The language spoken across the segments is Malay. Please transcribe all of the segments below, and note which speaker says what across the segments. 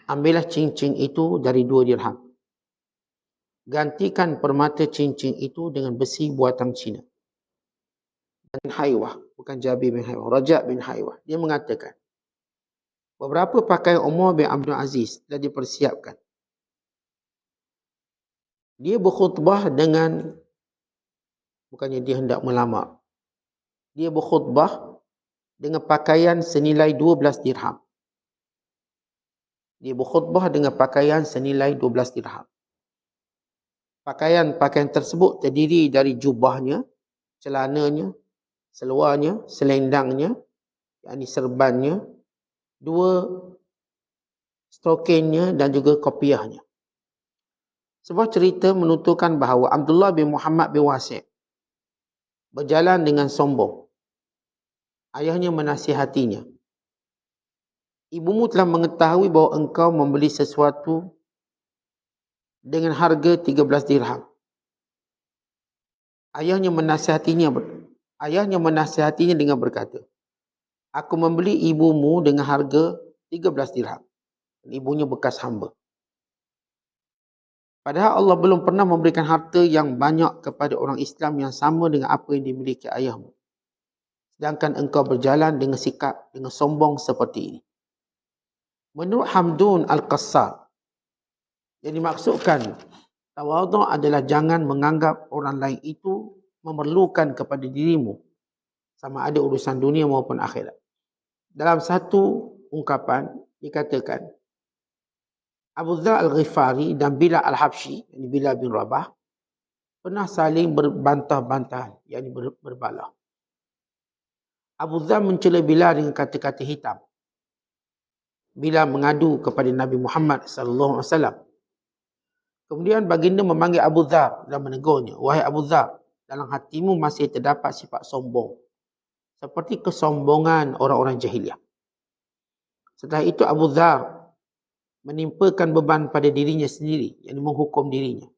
Speaker 1: ambillah cincin itu dari 2 dirham. Gantikan permata cincin itu dengan besi buatan Cina. Dan Haywah, bukan Jabir bin Haywah, Raja' bin Haywah. Dia mengatakan, beberapa pakaian Umar bin Abdul Aziz telah dipersiapkan. Dia berkhutbah dengan, bukannya dia hendak melamar. Dia berkhutbah dengan pakaian senilai 12 dirham. Dia berkhutbah dengan pakaian senilai 12 dirham. Pakaian tersebut terdiri dari jubahnya, celananya, seluarnya, selendangnya, yakni serbannya, 2 stokinnya dan juga kopiahnya. Sebuah cerita menuturkan bahawa Abdullah bin Muhammad bin Wasi' berjalan dengan sombong. Ayahnya menasihatinya. Ibumu telah mengetahui bahawa engkau membeli sesuatu dengan harga 13 dirham. Ayahnya menasihatinya dengan berkata, aku membeli ibumu dengan harga 13 dirham. Ibunya bekas hamba. Padahal Allah belum pernah memberikan harta yang banyak kepada orang Islam yang sama dengan apa yang dimiliki ayahmu. Sedangkan engkau berjalan dengan sikap, dengan sombong seperti ini. Menurut Hamdun Al-Qassar, yang dimaksudkan tawadhu' adalah jangan menganggap orang lain itu memerlukan kepada dirimu, sama ada urusan dunia maupun akhirat. Dalam satu ungkapan dikatakan, Abu Dzar Al-Ghifari dan Bilal Al-Habsyi, yakni Bilal bin Rabah, pernah saling berbantah-bantahan, yakni berbalah. Abu Dzar mencela Bilal dengan kata-kata hitam. Bilal mengadu kepada Nabi Muhammad SAW. Kemudian baginda memanggil Abu Dzar dan menegurnya, wahai Abu Dzar, dalam hatimu masih terdapat sifat sombong, seperti kesombongan orang-orang jahiliah. Setelah itu Abu Dzar menimpakan beban pada dirinya sendiri, yang menghukum dirinya.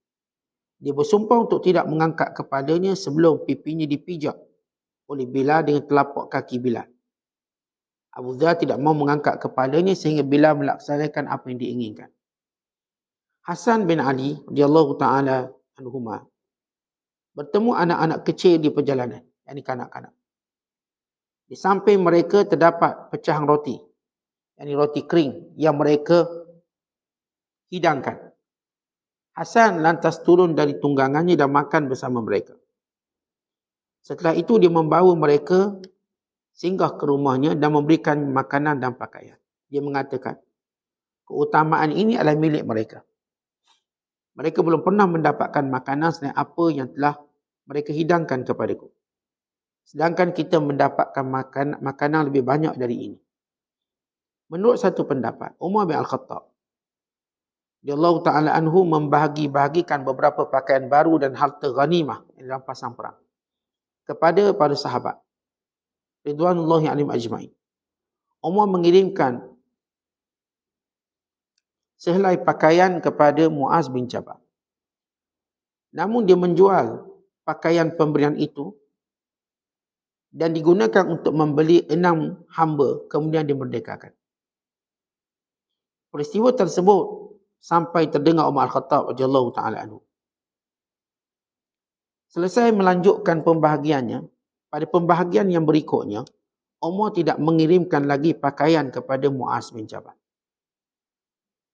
Speaker 1: Dia bersumpah untuk tidak mengangkat kepalanya sebelum pipinya dipijak oleh Bilal dengan telapak kaki Bilal. Abu Dzar tidak mahu mengangkat kepalanya sehingga Bilal melaksanakan apa yang diinginkan. Hasan bin Ali radhiyallahu taala anhuma bertemu anak-anak kecil di perjalanan, yakni kanak-kanak. Di samping mereka terdapat pecahan roti, yakni roti kering yang mereka hidangkan. Hasan lantas turun dari tunggangannya dan makan bersama mereka. Setelah itu dia membawa mereka singgah ke rumahnya dan memberikan makanan dan pakaian. Dia mengatakan, keutamaan ini adalah milik mereka. Mereka belum pernah mendapatkan makanan selain apa yang telah mereka hidangkan kepadaku. Sedangkan kita mendapatkan makanan lebih banyak dari ini. Menurut satu pendapat, Umar bin Al-Khattab radhiyallahu ta'ala anhu membahagi-bahagikan beberapa pakaian baru dan harta ghanimah dalam pasang perang kepada para sahabat ridwanullahi alaihim ajma'in. Umar mengirimkan sehelai pakaian kepada Muaz bin Jabal. Namun dia menjual pakaian pemberian itu dan digunakan untuk membeli 6 hamba, kemudian dimerdekakan. Peristiwa tersebut sampai terdengar Umar Al-Khattab radhiyallahu ta'ala anhu. Selesai melanjutkan pembahagiannya, pada pembahagian yang berikutnya, Umar tidak mengirimkan lagi pakaian kepada Muaz bin Jabal.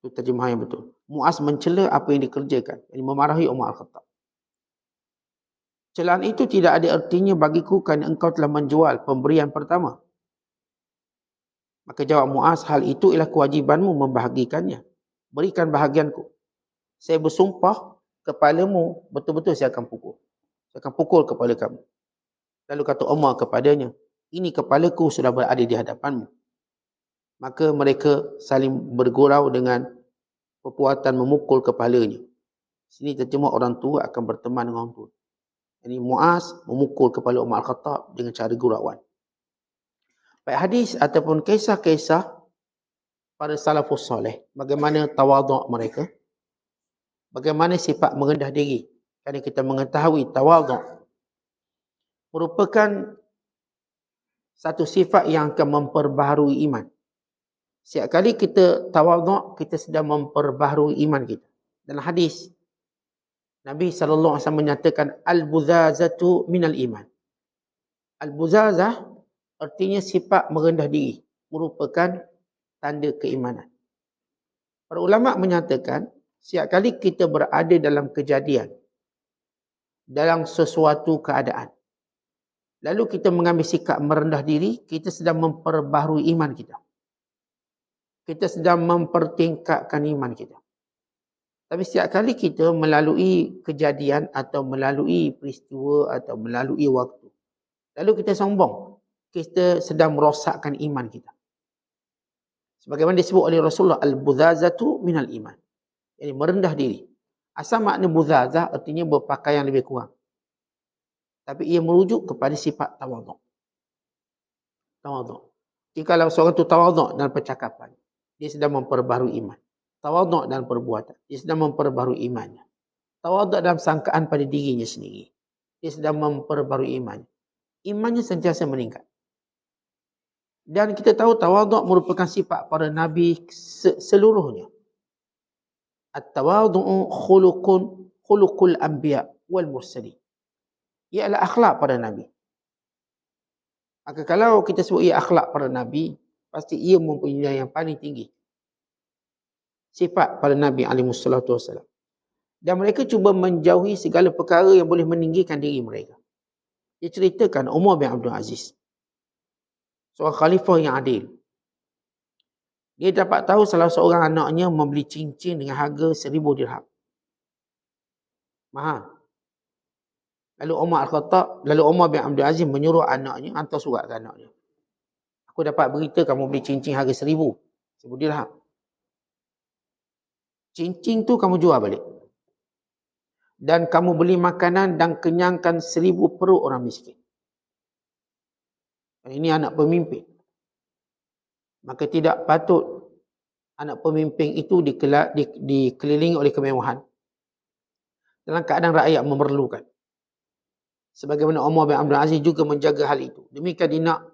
Speaker 1: Itu terjemahan yang betul. Muaz mencela apa yang dikerjakan, yang memarahi Umar Al-Khattab. Celaan itu tidak ada artinya bagiku kerana engkau telah menjual pemberian pertama. Maka jawab Muaz, hal itu ialah kewajibanmu membahagikannya. Berikan bahagianku. Saya bersumpah kepalamu, betul-betul saya akan pukul. Saya akan pukul kepala kamu. Lalu kata Umar kepadanya, ini kepalaku sudah berada di hadapanmu. Maka mereka saling bergurau dengan perbuatan memukul kepalanya. Sini terjemah orang tua akan berteman dengan orang tua. Ini Muaz memukul kepala Umar Al-Khattab dengan cara gurauan. Baik hadis ataupun kisah-kisah para salafus soleh, bagaimana tawadhu' mereka, bagaimana sifat merendah diri. Kerana kita mengetahui tawadhu' merupakan satu sifat yang akan memperbaharui iman. Setiap kali kita tawaduk, kita sedang memperbaharui iman kita. Dalam hadis, Nabi SAW menyatakan, Al-buzazatu minal iman. Al-buzazah artinya sifat merendah diri. Merupakan tanda keimanan. Para ulama menyatakan, setiap kali kita berada dalam kejadian, dalam sesuatu keadaan, lalu kita mengambil sikap merendah diri, kita sedang memperbaharui iman kita. Kita sedang mempertingkatkan iman kita. Tapi setiap kali kita melalui kejadian atau melalui peristiwa atau melalui waktu, lalu kita sombong, kita sedang merosakkan iman kita. Sebagaimana disebut oleh Rasulullah, al-buzazatu minal iman. Jadi merendah diri. Asal makna buzazah artinya berpakaian lebih kurang. Tapi ia merujuk kepada sifat tawaduk. Tawaduk. Jadi kalau seorang itu tawaduk dalam percakapan, dia sedang memperbaharui iman. Tawaduk dalam perbuatan, dia sedang memperbaharui imannya. Tawaduk dalam sangkaan pada dirinya sendiri, dia sedang memperbaharui imannya. Imannya sentiasa meningkat. Dan kita tahu tawaduk merupakan sifat para nabi seluruhnya. At-tawadu'u khuluqul anbiya wal mursalin. Ia adalah akhlak para nabi. Maka kalau kita sebut ia akhlak para nabi, pasti ia mempunyai yang paling tinggi. Sifat para nabi alaihi wassalatu wassalam. Dan mereka cuba menjauhi segala perkara yang boleh meninggikan diri mereka. Dia ceritakan Umar bin Abdul Aziz, seorang khalifah yang adil. Dia dapat tahu salah seorang anaknya membeli cincin dengan harga 1000 dirham. Mahal. Lalu Umar bin Abdul Aziz menyuruh anaknya, hantar surat ke anaknya. Aku dapat berita kamu beli cincin harga 1000 dirham. Cincin tu kamu jual balik. Dan kamu beli makanan dan kenyangkan 1000 perut orang miskin. Ini anak pemimpin. Maka tidak patut anak pemimpin itu dikelilingi oleh kemewahan dalam keadaan rakyat memerlukan. Sebagaimana Umar bin Abdul Aziz juga menjaga hal itu. Demikian dia nak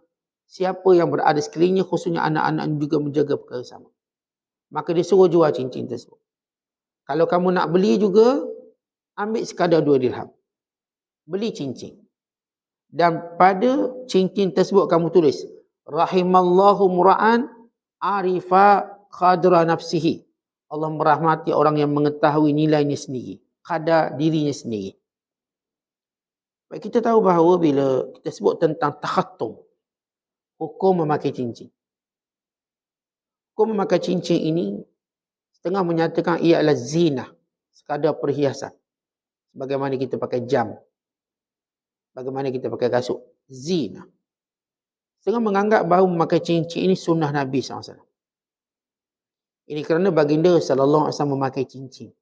Speaker 1: siapa yang berada sekelilingnya, khususnya anak-anak juga menjaga perkara sama. Maka dia suruh jual cincin tersebut. Kalau kamu nak beli juga, ambil sekadar 2 dirham. Beli cincin. Dan pada cincin tersebut kamu tulis, Rahimallahu mura'an arifa khadra nafsihi. Allah merahmati orang yang mengetahui nilainya sendiri, kadar dirinya sendiri. Baik, kita tahu bahawa bila kita sebut tentang takhattum, hukum memakai cincin. Hukum memakai cincin ini setengah menyatakan ia adalah zina, sekadar perhiasan. Bagaimana kita pakai jam, bagaimana kita pakai kasut, zina. Setengah menganggap bahawa memakai cincin ini sunnah Nabi SAW. Ini kerana baginda SAW memakai cincin.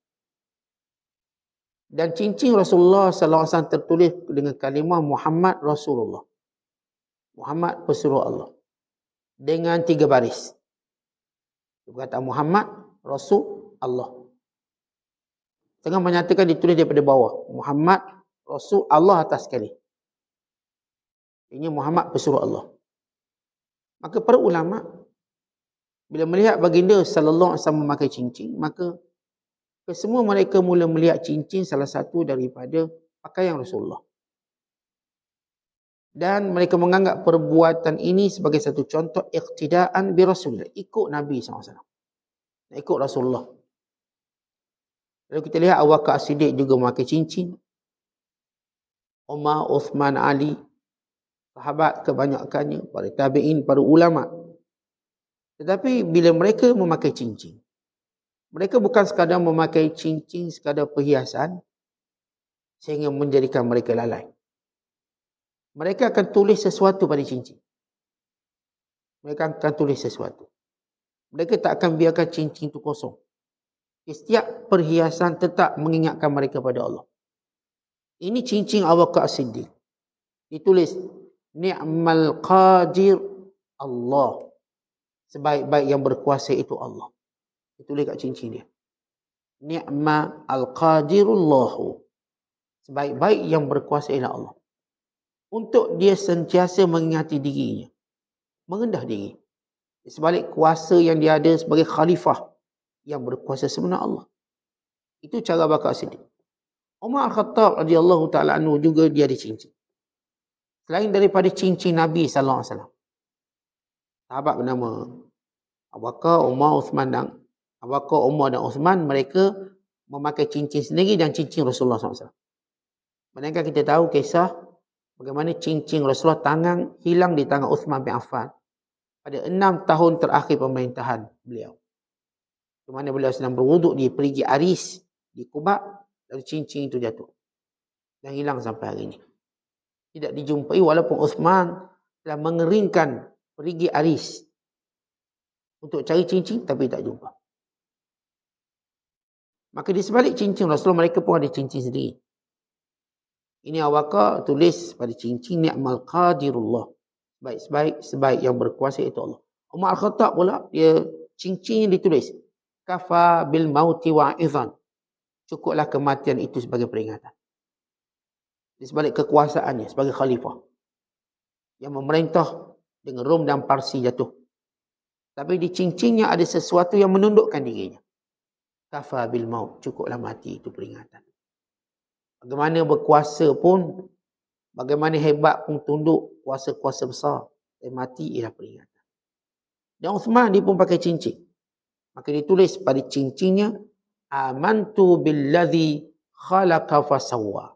Speaker 1: Dan cincin Rasulullah SAW tertulis dengan kalimah Muhammad Rasulullah. Muhammad pesuruh Allah. Dengan 3 baris. Kata Muhammad Rasul Allah. Tengah menyatakan ditulis daripada bawah. Muhammad Rasul Allah atas sekali. Ini Muhammad pesuruh Allah. Maka para ulama bila melihat baginda sallallahu alaihi wasallam memakai cincin, maka kesemua mereka mula melihat cincin salah satu daripada pakaian Rasulullah. Dan mereka menganggap perbuatan ini sebagai satu contoh iqtidaan bi Rasulullah, ikut Nabi SAW. Ikut Rasulullah. Lalu kita lihat Abu Bakar As-Siddiq juga memakai cincin. Umar, Uthman, Ali, sahabat kebanyakannya, para tabi'in, para ulama. Tetapi bila mereka memakai cincin, mereka bukan sekadar memakai cincin sekadar perhiasan sehingga menjadikan mereka lalai. Mereka akan tulis sesuatu pada cincin. Mereka akan tulis sesuatu. Mereka tak akan biarkan cincin itu kosong. Setiap perhiasan tetap mengingatkan mereka pada Allah. Ini cincin Abu Bakar As-Siddiq. Ditulis, Ni'mal qadir Allah. Sebaik-baik yang berkuasa itu Allah. Ditulis kat cincin dia. Ni'ma al-qadirullahu. Sebaik-baik yang berkuasa ialah Allah. Untuk dia sentiasa mengingati dirinya. Merendah diri. Di sebalik kuasa yang dia ada sebagai khalifah yang berkuasa sebenar Allah. Itu cara Abu Bakar Siddiq. Umar Al-Khattab radhiyallahu ta'ala anhu juga dia ada cincin. Selain daripada cincin Nabi sallallahu alaihi wasallam. Sahabat bernama Abu Bakar, Umar, Uthman dan Abu Bakar, Umar dan Uthman, mereka memakai cincin sendiri dan cincin Rasulullah SAW. Melainkan kita tahu kisah bagaimana cincin Rasulullah tangan hilang di tangan Uthman bin Affan pada 6 tahun terakhir pemerintahan beliau. Di mana beliau sedang berwuduk di perigi Aris di Quba, lalu cincin itu jatuh dan hilang sampai hari ini. Tidak dijumpai walaupun Uthman telah mengeringkan perigi Aris untuk cari cincin tapi tak jumpa. Maka di sebalik cincin Rasulullah mereka pun ada cincin sendiri. Ini Abu Bakar tulis pada cincin ni'mal qadirullah. Sebaik yang berkuasa itu Allah. Umar Al-Khattab pula dia cincin ditulis kafa bil mauti wa'idhan. Cukuplah kematian itu sebagai peringatan. Di sebalik kekuasaannya sebagai khalifah yang memerintah dengan Rom dan Parsi jatuh. Tapi di cincinnya ada sesuatu yang menundukkan dirinya. Kafa bil maut, cukuplah mati itu peringatan. Bagaimana berkuasa pun, bagaimana hebat pun tunduk kuasa-kuasa besar, dan mati ialah peringatan. Dan Uthman dia pun pakai cincin. Maka ditulis pada cincinnya, amantu billadhi khalaqa fasawwa.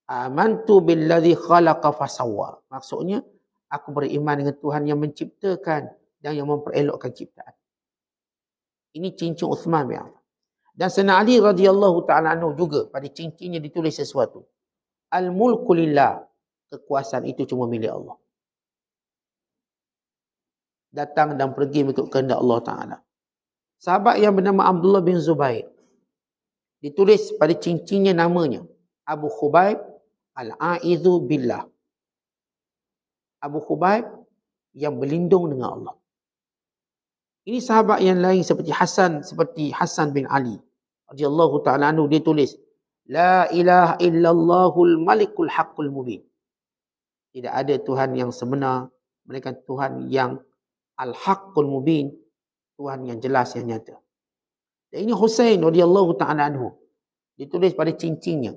Speaker 1: Amantu billadhi khalaqa fasawwa. Maksudnya, aku beriman dengan Tuhan yang menciptakan dan yang memperelokkan ciptaan. Ini cincin Uthman bin Affan. Dan Sayyidina Ali radhiyallahu ta'ala anhu juga pada cincinnya ditulis sesuatu. Al-mulku lillah. Kekuasaan itu cuma milik Allah. Datang dan pergi mengikut kehendak Allah Ta'ala. Sahabat yang bernama Abdullah bin Zubair. Ditulis pada cincinnya namanya. Abu Khubayb al-a'idhu billah. Abu Khubayb yang berlindung dengan Allah. Ini sahabat yang lain seperti Hasan bin Ali radhiyallahu ta'ala anhu dia tulis la ilaha illallahul malikul haqqul mubin. Tidak ada Tuhan yang sebenar melainkan Tuhan yang al-haqqul mubin, Tuhan yang jelas yang nyata. Dan ini Husain radhiyallahu ta'ala anhu ditulis pada cincinnya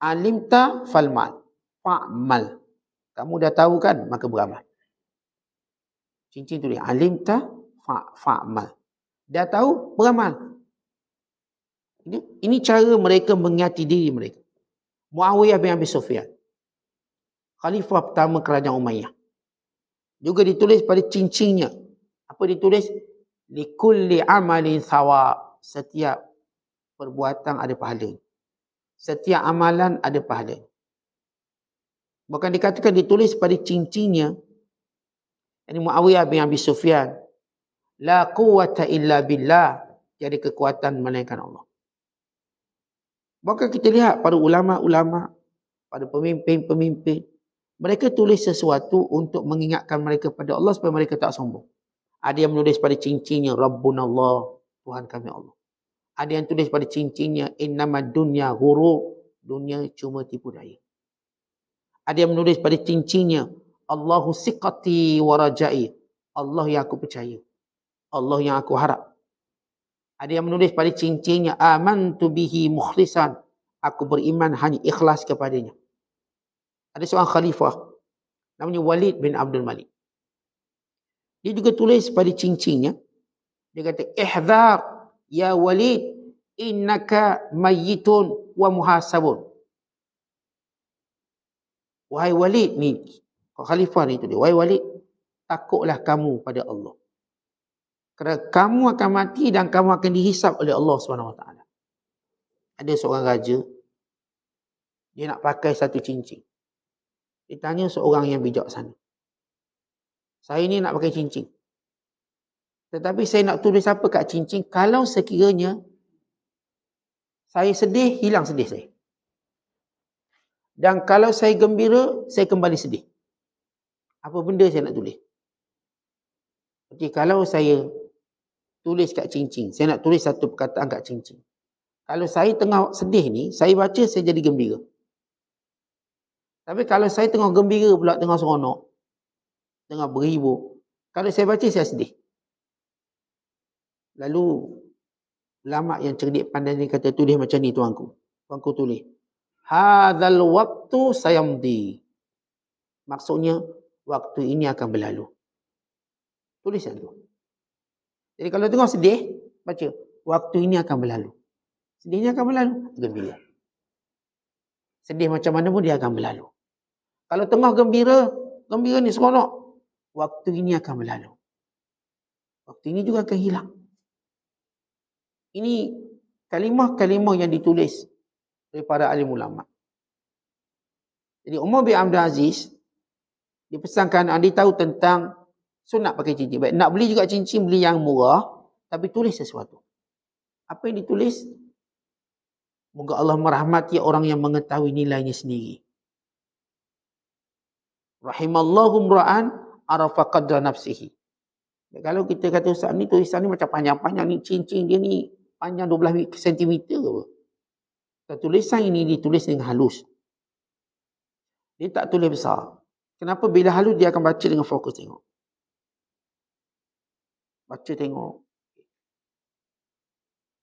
Speaker 1: alimta falmal fa'mal. Kamu dah tahu kan maka beramal. Cincin tulis alimta fa'mal. Dah tahu, beramal. Ini cara mereka mengingati diri mereka. Muawiyah bin Abi Sufyan, khalifah pertama kerajaan Umayyah. Juga ditulis pada cincinnya. Apa ditulis? Likulli amalin thawa. Setiap perbuatan ada pahala. Setiap amalan ada pahala. Bahkan dikatakan ditulis pada cincinnya. Ini Muawiyah bin Abi Sufyan. La quwwata illa billah. Jadi kekuatan melainkan Allah. Maka kita lihat pada ulama-ulama, pada pemimpin-pemimpin, mereka tulis sesuatu untuk mengingatkan mereka pada Allah supaya mereka tak sombong. Ada yang menulis pada cincinnya Rabbunallah, Tuhan kami Allah. Ada yang tulis pada cincinnya innamad dunya ghurur, dunia cuma tipu daya. Ada yang menulis pada cincinnya Allahu siqati wa rajai, Allah yang aku percaya, Allah yang aku harap. Ada yang menulis pada cincinnya amantu bihi mukhlisan, aku beriman hanya ikhlas kepadanya. Ada seorang khalifah namanya Walid bin Abdul Malik. Dia juga tulis pada cincinnya, dia kata ihdzar ya Walid innaka mayyitun wa muhasabun. Wahai Walid ni, khalifah ni tu dia, wahai Walid, takutlah kamu pada Allah. Kerana kamu akan mati dan kamu akan dihisap oleh Allah SWT. Ada seorang raja, dia nak pakai satu cincin. Dia tanya seorang yang bijaksana. Saya ni nak pakai cincin. Tetapi saya nak tulis apa kat cincin kalau sekiranya saya sedih, hilang sedih saya. Dan kalau saya gembira, saya kembali sedih. Apa benda saya nak tulis? Jadi kalau saya tulis kat cincin, saya nak tulis satu perkataan kat cincin. Kalau saya tengah sedih ni, saya baca saya jadi gembira. Tapi kalau saya tengah gembira pula, tengah seronok, tengah berhibur, Kalau saya baca, saya sedih. Lalu ulama yang cerdik pandai ni kata, tulis macam ni tuanku. Tuanku tulis, hadzal waktu sayamdi. Maksudnya, waktu ini akan berlalu. Tulisan tu. Jadi kalau tengok sedih, baca, waktu ini akan berlalu. Sedihnya akan berlalu, gembira. Sedih macam mana pun dia akan berlalu. Kalau tengah gembira, gembira ni seronok, waktu ini akan berlalu. Waktu ini juga akan hilang. Ini kalimah-kalimah yang ditulis oleh para alim ulama. Jadi Umar bin Abdul Aziz dipesankan, dia tahu tentang sunat pakai cincin. Baik, nak beli juga cincin, beli yang murah, tapi tulis sesuatu. Apa yang ditulis? Moga Allah merahmati orang yang mengetahui nilainya sendiri. Rahimallahu mra'an arafa qadra nafsihi. Kalau kita kata, Ustaz ni tulisan ni macam panjang-panjang ni, cincin dia ni panjang 12 cm ke apa? Tulisan ini ditulis dengan halus. Dia tak tulis besar. Kenapa? Bila halus dia akan baca dengan fokus tengok. Baca tengok.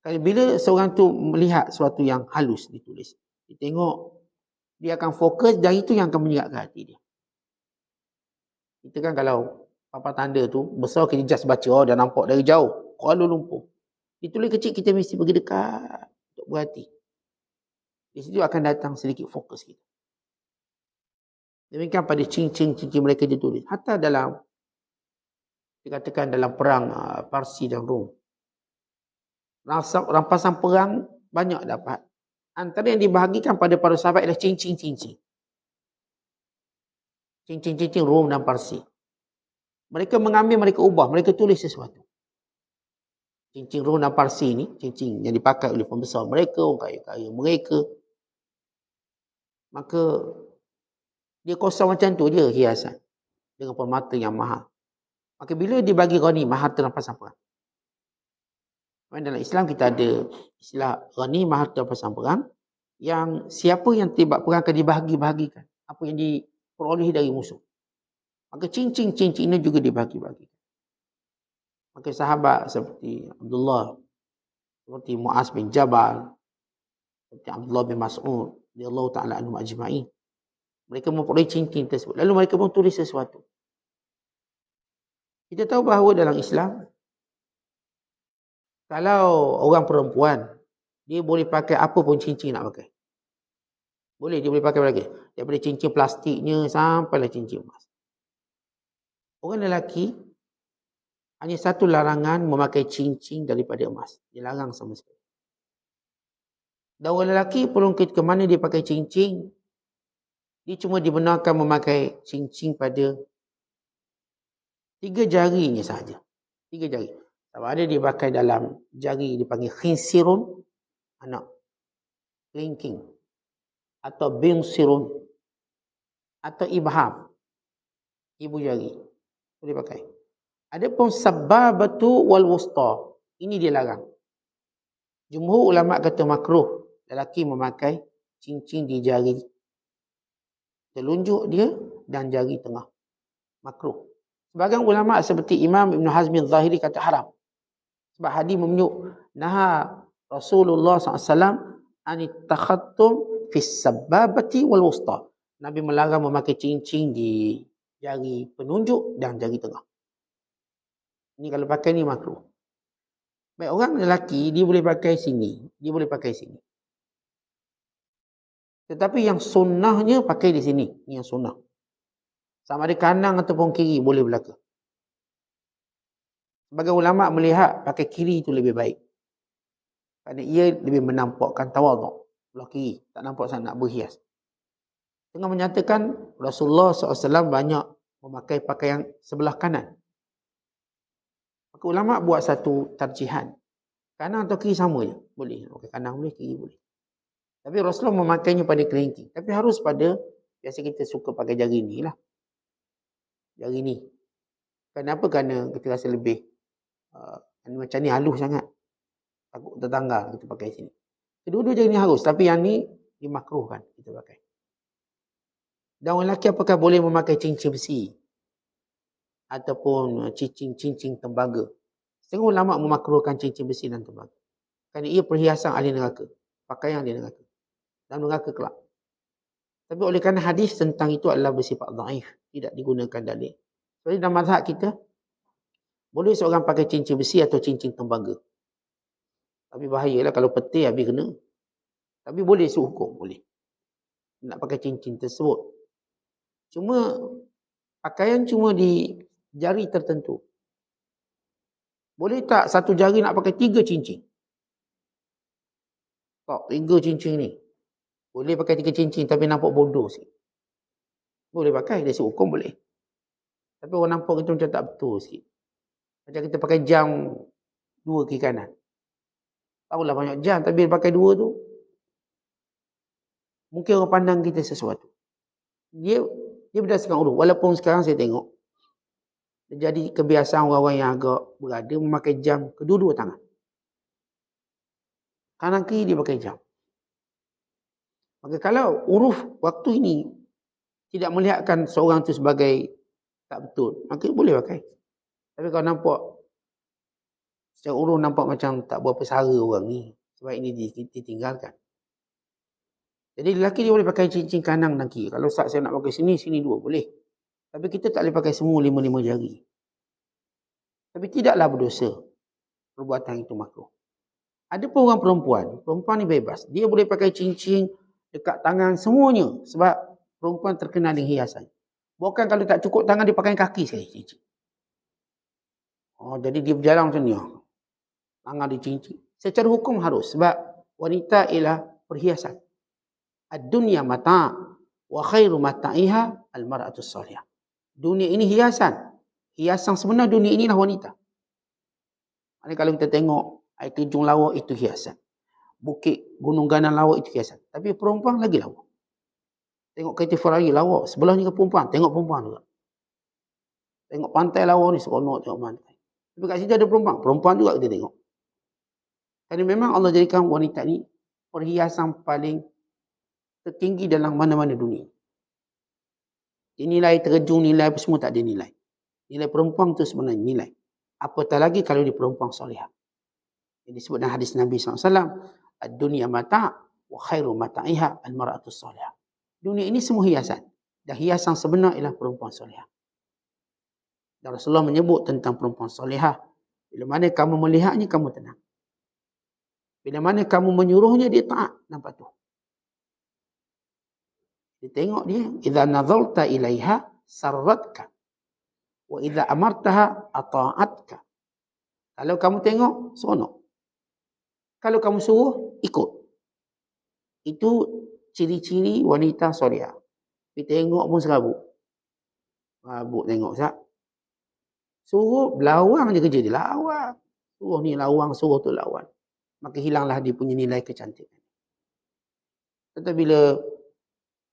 Speaker 1: Bila seorang tu melihat sesuatu yang halus ditulis, dia tengok, dia akan fokus dan itu yang akan menyerap ke hati dia. Kita kan kalau papan tanda tu besar, kita just baca, oh dah nampak dari jauh, Kuala Lumpur. Ditulis kecil, kita mesti pergi dekat untuk berhati. Di situ akan datang sedikit fokus kita. Demikian pada cincin-cincin mereka ditulis. Hatta dalam, dikatakan dalam perang Parsi dan Rom, rampasan perang banyak dapat. Antara yang dibahagikan pada para sahabat adalah cincin-cincin. Cincin-cincin Rom dan Parsi. Mereka mengambil, mereka ubah, mereka tulis sesuatu. Cincin Rom dan Parsi ni, cincin yang dipakai oleh pembesar mereka, orang kaya-kaya mereka. Maka dia kosong macam tu je hiasan. Dengan permata yang mahal. Maka bila dia bagi ghanimah, harta rampasan perang. Dalam Islam kita ada istilah ghanimah, harta rampasan perang, yang siapa yang terlibat perang akan dibahagi-bahagikan apa yang diperoleh dari musuh. Maka cincin-cincin ini juga dibahagi-bahagikan. Maka sahabat seperti Abdullah, seperti Muaz bin Jabal, seperti Abdullah bin Mas'ud, radhiyallahu ta'ala anhum ajma'in, mereka memperoleh cincin tersebut. Lalu mereka pun tulis sesuatu. Kita tahu bahawa dalam Islam, kalau orang perempuan, dia boleh pakai apa pun cincin nak pakai. Boleh, dia boleh pakai lagi. Daripada cincin plastiknya sampailah cincin emas. Orang lelaki, hanya satu larangan memakai cincin daripada emas. Dilarang sama sekali. Dan orang lelaki pun ke mana dia pakai cincin, dia cuma dibenarkan memakai cincin pada 3 jarinya sahaja. 3 jari. Sama ada dia pakai dalam jari dipanggil khinsirun, anak, kelingking, atau binsirun, atau ibham, ibu jari. Boleh pakai. Adapun sababatu wal wusta, ini dia larang. Jumhur ulama kata makruh lelaki memakai cincin di jari telunjuk dia dan jari tengah. Makruh. Sebagian ulama seperti Imam Ibn Hazm al-Zahiri kata haram. Sebab hadis menyebut naha Rasulullah SAW anitakhattum fis sababati wal wusta. Nabi melarang memakai cincin di jari penunjuk dan jari tengah. Ini kalau pakai ni makruh. Baik, orang lelaki dia boleh pakai sini, dia boleh pakai sini. Tetapi yang sunnahnya pakai di sini, ini yang sunnah. Sama ada kanan ataupun kiri boleh belaka. Sebagai ulama melihat pakai kiri itu lebih baik. Kerana ia lebih menampakkan tawaduk. Belah kiri, tak nampak sangat nak berhias. Tengah menyatakan Rasulullah SAW banyak memakai pakaian sebelah kanan. Maka ulama buat satu tarjihan. Kanan atau kiri sama je. Boleh. Pakai kanan boleh, kiri boleh. Tapi Rasulullah memakainya pada kelingking. Tapi harus pada, biasa kita suka pakai jari ni lah. Jari ni. Kenapa? Kerana kita rasa lebih macam ni halus sangat. Takut tertanggal kita pakai sini. Kedua-dua jari ni harus. Tapi yang ni dimakruhkan kita pakai. Dan orang lelaki apakah boleh memakai cincin besi? ataupun cincin-cincin tembaga. Setengah ulama memakruhkan cincin besi dan tembaga. Kerana ia perhiasan ahli neraka. Pakaian ahli neraka. Dan neraka kelak. Tapi oleh kerana hadis tentang itu adalah bersifat dhaif. Tidak digunakan dalil. Jadi dalam mazhab kita, boleh seorang pakai cincin besi atau cincin tembaga. Tapi bahayalah kalau petir habis kena. Tapi boleh sehukum. Boleh. Nak pakai cincin tersebut. Cuma, pakaian cuma di jari tertentu. Boleh tak satu jari nak pakai 3 cincin? Tak, 3 cincin ni. Boleh pakai 3 cincin tapi nampak bodoh sikit. Boleh pakai, dia sehukum boleh. Tapi orang nampak kita macam tak betul sikit. Macam kita pakai jam 2 kiri kanan. Tahulah banyak jam tapi pakai 2 tu, mungkin orang pandang kita sesuatu. Dia berdasarkan uruf. Walaupun sekarang saya tengok, jadi kebiasaan orang-orang yang agak berada memakai jam kedua-dua tangan. Kanan kiri dia pakai jam. Maka kalau uruf waktu ini tidak melihatkan seorang itu sebagai tak betul, maka boleh pakai. Tapi kalau nampak secara uruf nampak macam tak berapa sara orang ni, sebab ini ditinggalkan. Jadi lelaki dia boleh pakai cincin kanan dan kiri. Kalau saya nak pakai sini 2 boleh. Tapi kita tak boleh pakai semua 5 jari. Tapi tidaklah berdosa. Perbuatan itu makruh. Ada pun orang perempuan ni bebas. Dia boleh pakai cincin dekat tangan semuanya. Sebab perempuan terkenal dengan hiasan. Bukan kalau tak cukup tangan dia pakai kaki sekali cincin. Jadi dia berjalan macam ni. Tangan dia cincin. Secara hukum harus. Sebab wanita ialah perhiasan. Ad-dunya mata' wa khairu mata'iha al-mar'atus salihah. Dunia ini hiasan. Hiasan sebenar dunia inilah wanita. Maksudnya kalau kita tengok air terjun lawa itu hiasan. Bukit gunung ganan lawa itu hiasan. Tapi perempuan lagi lawa. Tengok kereta Ferrari lawa. Sebelahnya ke perempuan. Tengok perempuan juga. Tengok pantai lawa ni seronok tengok pantai. Tapi kat situ ada perempuan. Perempuan juga kita tengok. Kerana memang Allah jadikan wanita ni perhiasan paling tertinggi dalam mana-mana dunia. Nilai terjun, nilai apa semua tak ada nilai. Nilai perempuan tu sebenarnya nilai. Apatah lagi kalau dia perempuan solihah. Yang disebut dalam hadis Nabi SAW. Ad-dunya mata' wa khairu mata'iha al-mar'atus solihah. Dunia ini semua hiasan. Dan hiasan sebenar ialah perempuan solihah. Dan Rasulullah menyebut tentang perempuan solihah. Bila mana kamu melihatnya, kamu tenang. Bila mana kamu menyuruhnya, dia taat dan patuh. Dia tengok dia. Idza nazalta ilaiha sarratka. Wa idza amartaha ata'atka. Kalau kamu tengok, seronok. Kalau kamu suruh, ikut. Itu ciri-ciri wanita solihah. Dia tengok pun serabut. Serabut tengok tak? Suruh lawang je kerja dia. Lawang. Suruh ni lawang, suruh tu lawang. Maka hilanglah dia punya nilai kecantikan. Tetapi bila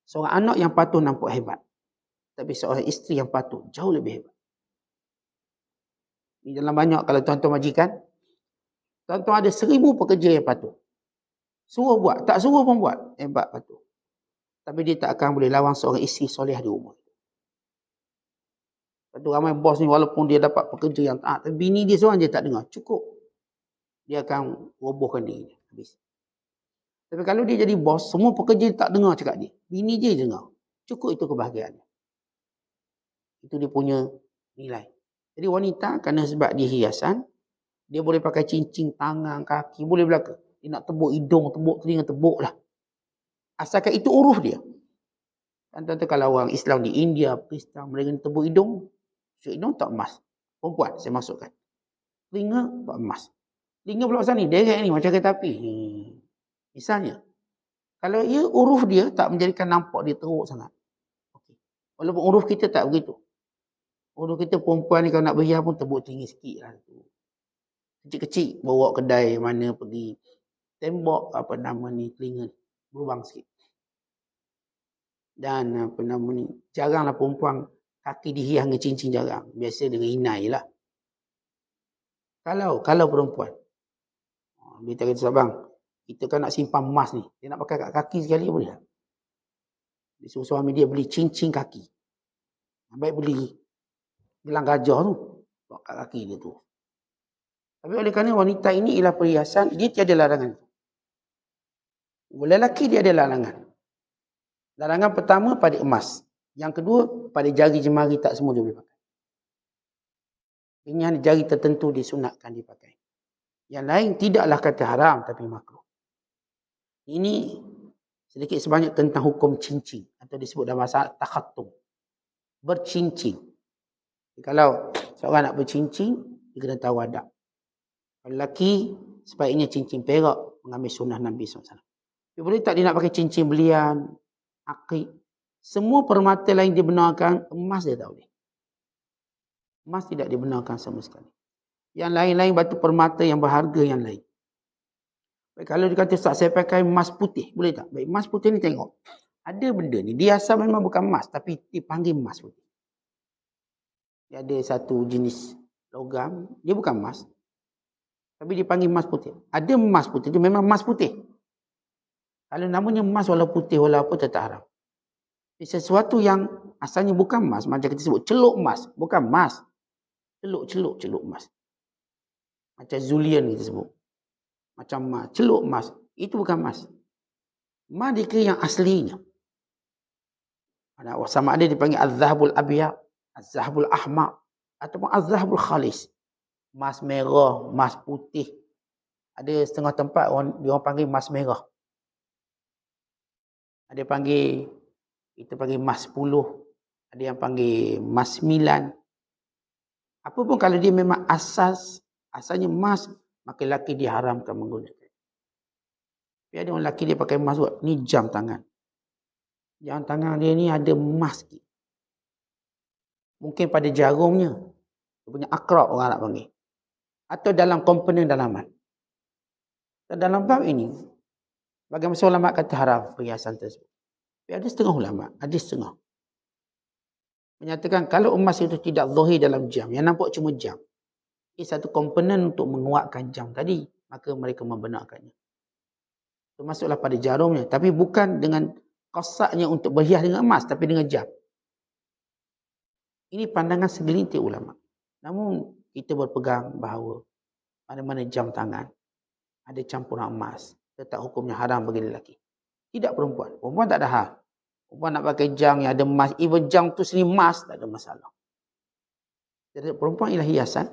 Speaker 1: seorang anak yang patuh nampak hebat. Tapi seorang isteri yang patuh jauh lebih hebat. Ini dalam banyak kalau tuan-tuan majikan. Tuan-tuan ada 1000 pekerja yang patuh. Suruh buat. Tak suruh pun buat. Hebat patuh. Tapi dia tak akan boleh lawan seorang isteri soleh di rumah. Lepas tu ramai bos ni walaupun dia dapat pekerja yang taat. Tapi bini dia seorang je tak dengar. Cukup. Dia akan robohkan diri. Habis. Tapi kalau dia jadi bos, semua pekerja tak dengar cakap dia. Bini je dengar. Cukup itu kebahagiaan. Itu dia punya nilai. Jadi wanita kerana sebab dia hiasan, dia boleh pakai cincin tangan, kaki, boleh belaka. Dia nak tebuk hidung, tebuk telinga, tebuk lah. Asalkan itu uruf dia. Dan tentu kalau orang Islam di India, Pakistan, mereka tebuk hidung, hidung tak emas. Perempuan saya masukkan. Telinga tak emas. Telinga pula pasal ni, derek ni macam kereta api. Misalnya, kalau ia uruf dia tak menjadikan nampak dia teruk sangat. Okay. Walaupun uruf kita tak begitu. Uruf kita perempuan ni kalau nak berhias pun tebuk telinga sikit lah. Kecil-kecil bawa kedai mana pergi. Tembok apa nama ni telinga ni. Berubang sikit. Dan apa nama ni. Jaranglah perempuan kaki dihias dengan cincin jarang. Biasa dengan inai lah. Kalau perempuan. Dia kata sabang. Kita kan nak simpan emas ni. Dia nak pakai kat kaki sekali boleh tak? Dia suruh suami dia beli cincin kaki. Baik beli gelang gajah tu. Buat kat kaki dia tu. Tapi oleh kerana wanita ini ialah perhiasan, dia tiada larangan. Lelaki dia ada larangan. Larangan pertama pada emas. Yang kedua, pada jari jemari tak semua dia boleh pakai. Ini hanya jari tertentu disunatkan dipakai. Yang lain tidaklah kata haram, tapi makruh. Ini sedikit sebanyak tentang hukum cincin. Atau disebut dalam bahasa takhatum. Bercincin. Kalau seorang nak bercincin, dia kena tahu adab. Kalau lelaki, sebaiknya cincin perak mengambil sunnah Nabi SAW. Dia boleh tak dia nak pakai cincin belian, akik. Semua permata lain dibenarkan, emas dia tak boleh. Emas tidak dibenarkan sama sekali. Yang lain-lain batu permata yang berharga yang lain. Baik, kalau dia kata, Ustaz, saya pakai emas putih. Boleh tak? Baik, emas putih ni tengok. Ada benda ni. Dia asal memang bukan emas. Tapi dipanggil emas putih. Dia ada satu jenis logam. Dia bukan emas. Tapi dipanggil emas putih. Ada emas putih. Dia memang emas putih. Kalau namanya emas walau putih walau apa tetap haram. Sesuatu yang asalnya bukan emas. Macam kita sebut celuk emas. Bukan emas. Celuk emas. Macam Zulian kita sebut. Macam emas. Celuk emas. Itu bukan emas. Emas dikira yang aslinya. Sama ada dipanggil az-zahabul abiyad, az-zahabul ahmar, ataupun az-zahabul khalis. Emas merah, emas putih. Ada setengah tempat dia orang panggil emas merah. Ada panggil, kita panggil emas 10. Ada yang panggil emas 9. Apapun kalau dia memang asalnya emas, maka lelaki diharamkan menggunakan. Tapi ada orang lelaki dia pakai emas buat, ni jam tangan. Jam tangan dia ni ada emas sikit. Mungkin pada jarumnya. Dia punya akrab orang nak panggil. Atau dalam komponen dalaman. Dan dalam bab ini, bagaimana ulama kata haram perhiasan tersebut. Tapi ada setengah ulama, ada setengah. Menyatakan kalau emas itu tidak zahir dalam jam, yang nampak cuma jam. Ini satu komponen untuk menguatkan jam tadi. Maka mereka membenarkannya. Termasuklah pada jarumnya. Tapi bukan dengan kasarnya untuk berhias dengan emas, tapi dengan jam. Ini pandangan segelintir ulama. Namun kita berpegang bahawa mana-mana jam tangan ada campuran emas, tetap hukumnya haram bagi lelaki. Tidak perempuan. Perempuan tak ada hal. Perempuan nak pakai jam yang ada emas, even jam tu sendiri emas, tak ada masalah. Jadi perempuan ialah hiasan,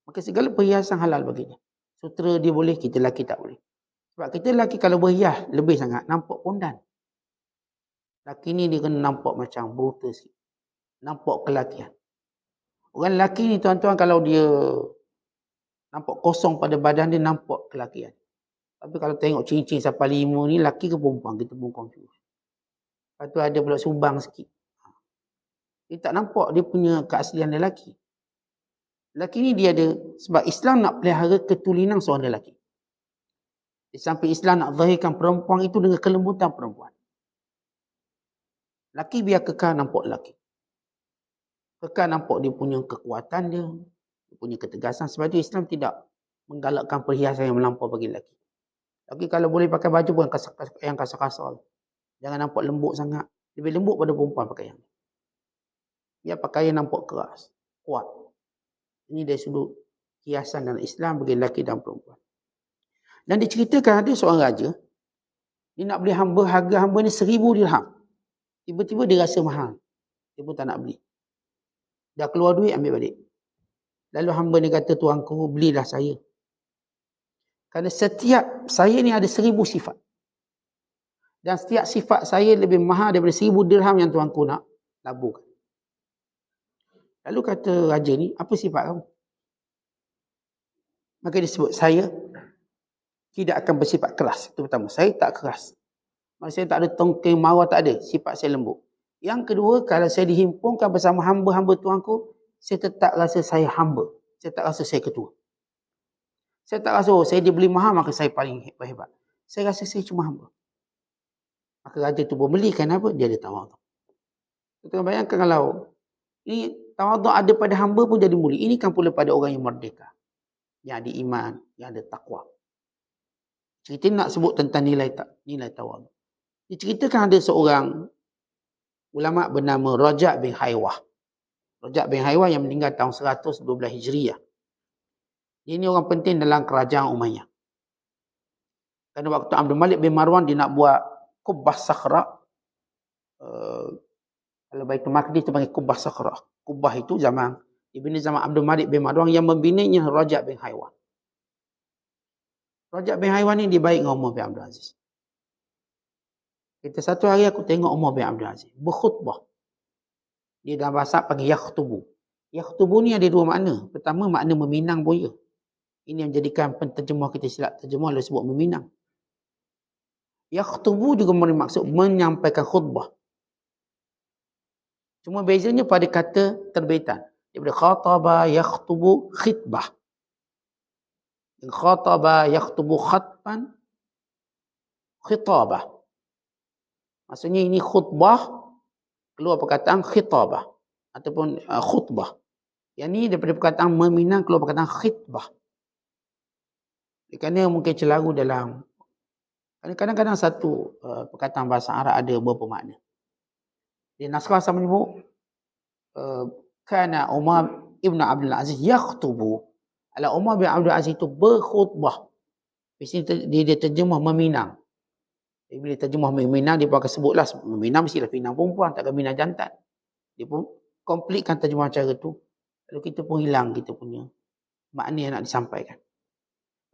Speaker 1: maka segala perhiasan halal baginya. Sutera dia boleh, kita lelaki tak boleh. Sebab kita lelaki kalau berhias lebih sangat, nampak pondan. Lelaki ni dia kena nampak macam brutal sikit. Nampak kelakian. Orang lelaki ni tuan-tuan kalau dia nampak kosong pada badan dia, nampak kelakian. Tapi kalau tengok cincin sampai 5 ni, lelaki ke perempuan, kita pun confuse. Lepas tu ada pula subang sikit. Dia tak nampak dia punya keaslian lelaki. Lelaki ni dia ada, sebab Islam nak pelihara ketulinan seorang lelaki. Di samping Islam nak zahirkan perempuan itu dengan kelembutan perempuan. Lelaki biar kekal nampak lelaki. Kekal nampak dia punya kekuatan dia punya ketegasan. Sebab itu Islam tidak menggalakkan perhiasan yang melampau bagi lelaki. Lelaki kalau boleh pakai baju pun yang kasar-kasar. Jangan nampak lembut sangat. Lebih lembut pada perempuan pakaian. Biar pakaian nampak keras, kuat. Ini dari sudut hiasan dalam Islam bagi lelaki dan perempuan. Dan diceritakan ada seorang raja, dia nak beli hamba, harga hamba ni 1,000 dirham. Tiba-tiba dia rasa mahal. Dia pun tak nak beli. Dah keluar duit, ambil balik. Lalu hamba ni kata, tuanku, belilah saya. Kerana setiap saya ni ada 1,000 sifat. Dan setiap sifat saya lebih mahal daripada 1,000 dirham yang tuanku nak laburkan. Lalu kata raja ni, apa sifat kamu? Maka dia sebut, saya tidak akan bersifat keras. Itu pertama, saya tak keras. Maksudnya tak ada tongking marah, tak ada. Sifat saya lembut. Yang kedua, kalau saya dihimpunkan bersama hamba-hamba tuanku, saya tetap rasa saya hamba. Saya tak rasa saya ketua. Saya tak rasa, saya dibeli mahal, maka saya paling hebat. Saya rasa saya cuma hamba. Maka raja tu membelikan apa? Dia ada tawaduk. Kita bayangkan kalau ini tawaduk ada pada hamba pun jadi mulia. Ini kan pula pada orang yang merdeka. Yang ada iman, yang ada taqwa. Cerita nak sebut tentang nilai tawaduk. Diceritakan ada seorang ulama bernama Raja' bin Haywah Rajab bin Haywan yang meninggal tahun 112 Hijriah. Dia ni orang penting dalam kerajaan Umayyah. Pada waktu Abdul Malik bin Marwan dia nak buat Kubbah Sakhra. Kalau Baitul Maqdis tu panggil Kubbah Sakhra. Kubbah itu dibina zaman Abdul Malik bin Marwan, yang membinanya Rajab bin Haywan. Rajab bin Haywan ni dibaik dengan Umar bin Abdul Aziz. Kita satu hari aku tengok Umar bin Abdul Aziz berkhutbah. Dia dalam bahasa panggil yakhtubu. Yakhtubu ni ada dua makna. Pertama, makna meminang buaya. Ini yang menjadikan penterjemah kita silap terjemah lalu sebut meminang. Yakhtubu juga bermaksud menyampaikan khutbah. Cuma bezanya pada kata terbitan. Daripada khataba yakhtubu khitbah. Khataba yakhtubu khatban khitabah. Maksudnya ini khutbah, keluar perkataan khitabah ataupun khutbah. Yang ni daripada perkataan meminang keluar perkataan khitbah. Kerana mungkin celaru dalam kadang-kadang satu perkataan bahasa Arab ada beberapa makna. Di naskah sama menyebut kana Umar ibn Abdul Aziz yakhtubu. Ala Umar bin Abdul Aziz itu berkhutbah. Di sini dia terjemah meminang. Bila terjemah meminang, dia pakai sebutlah meminang mestilah pinang perempuan, takkan minang jantan. Dia pun komplitkan terjemah cara tu. Lalu kita pun hilang kita punya makna yang nak disampaikan.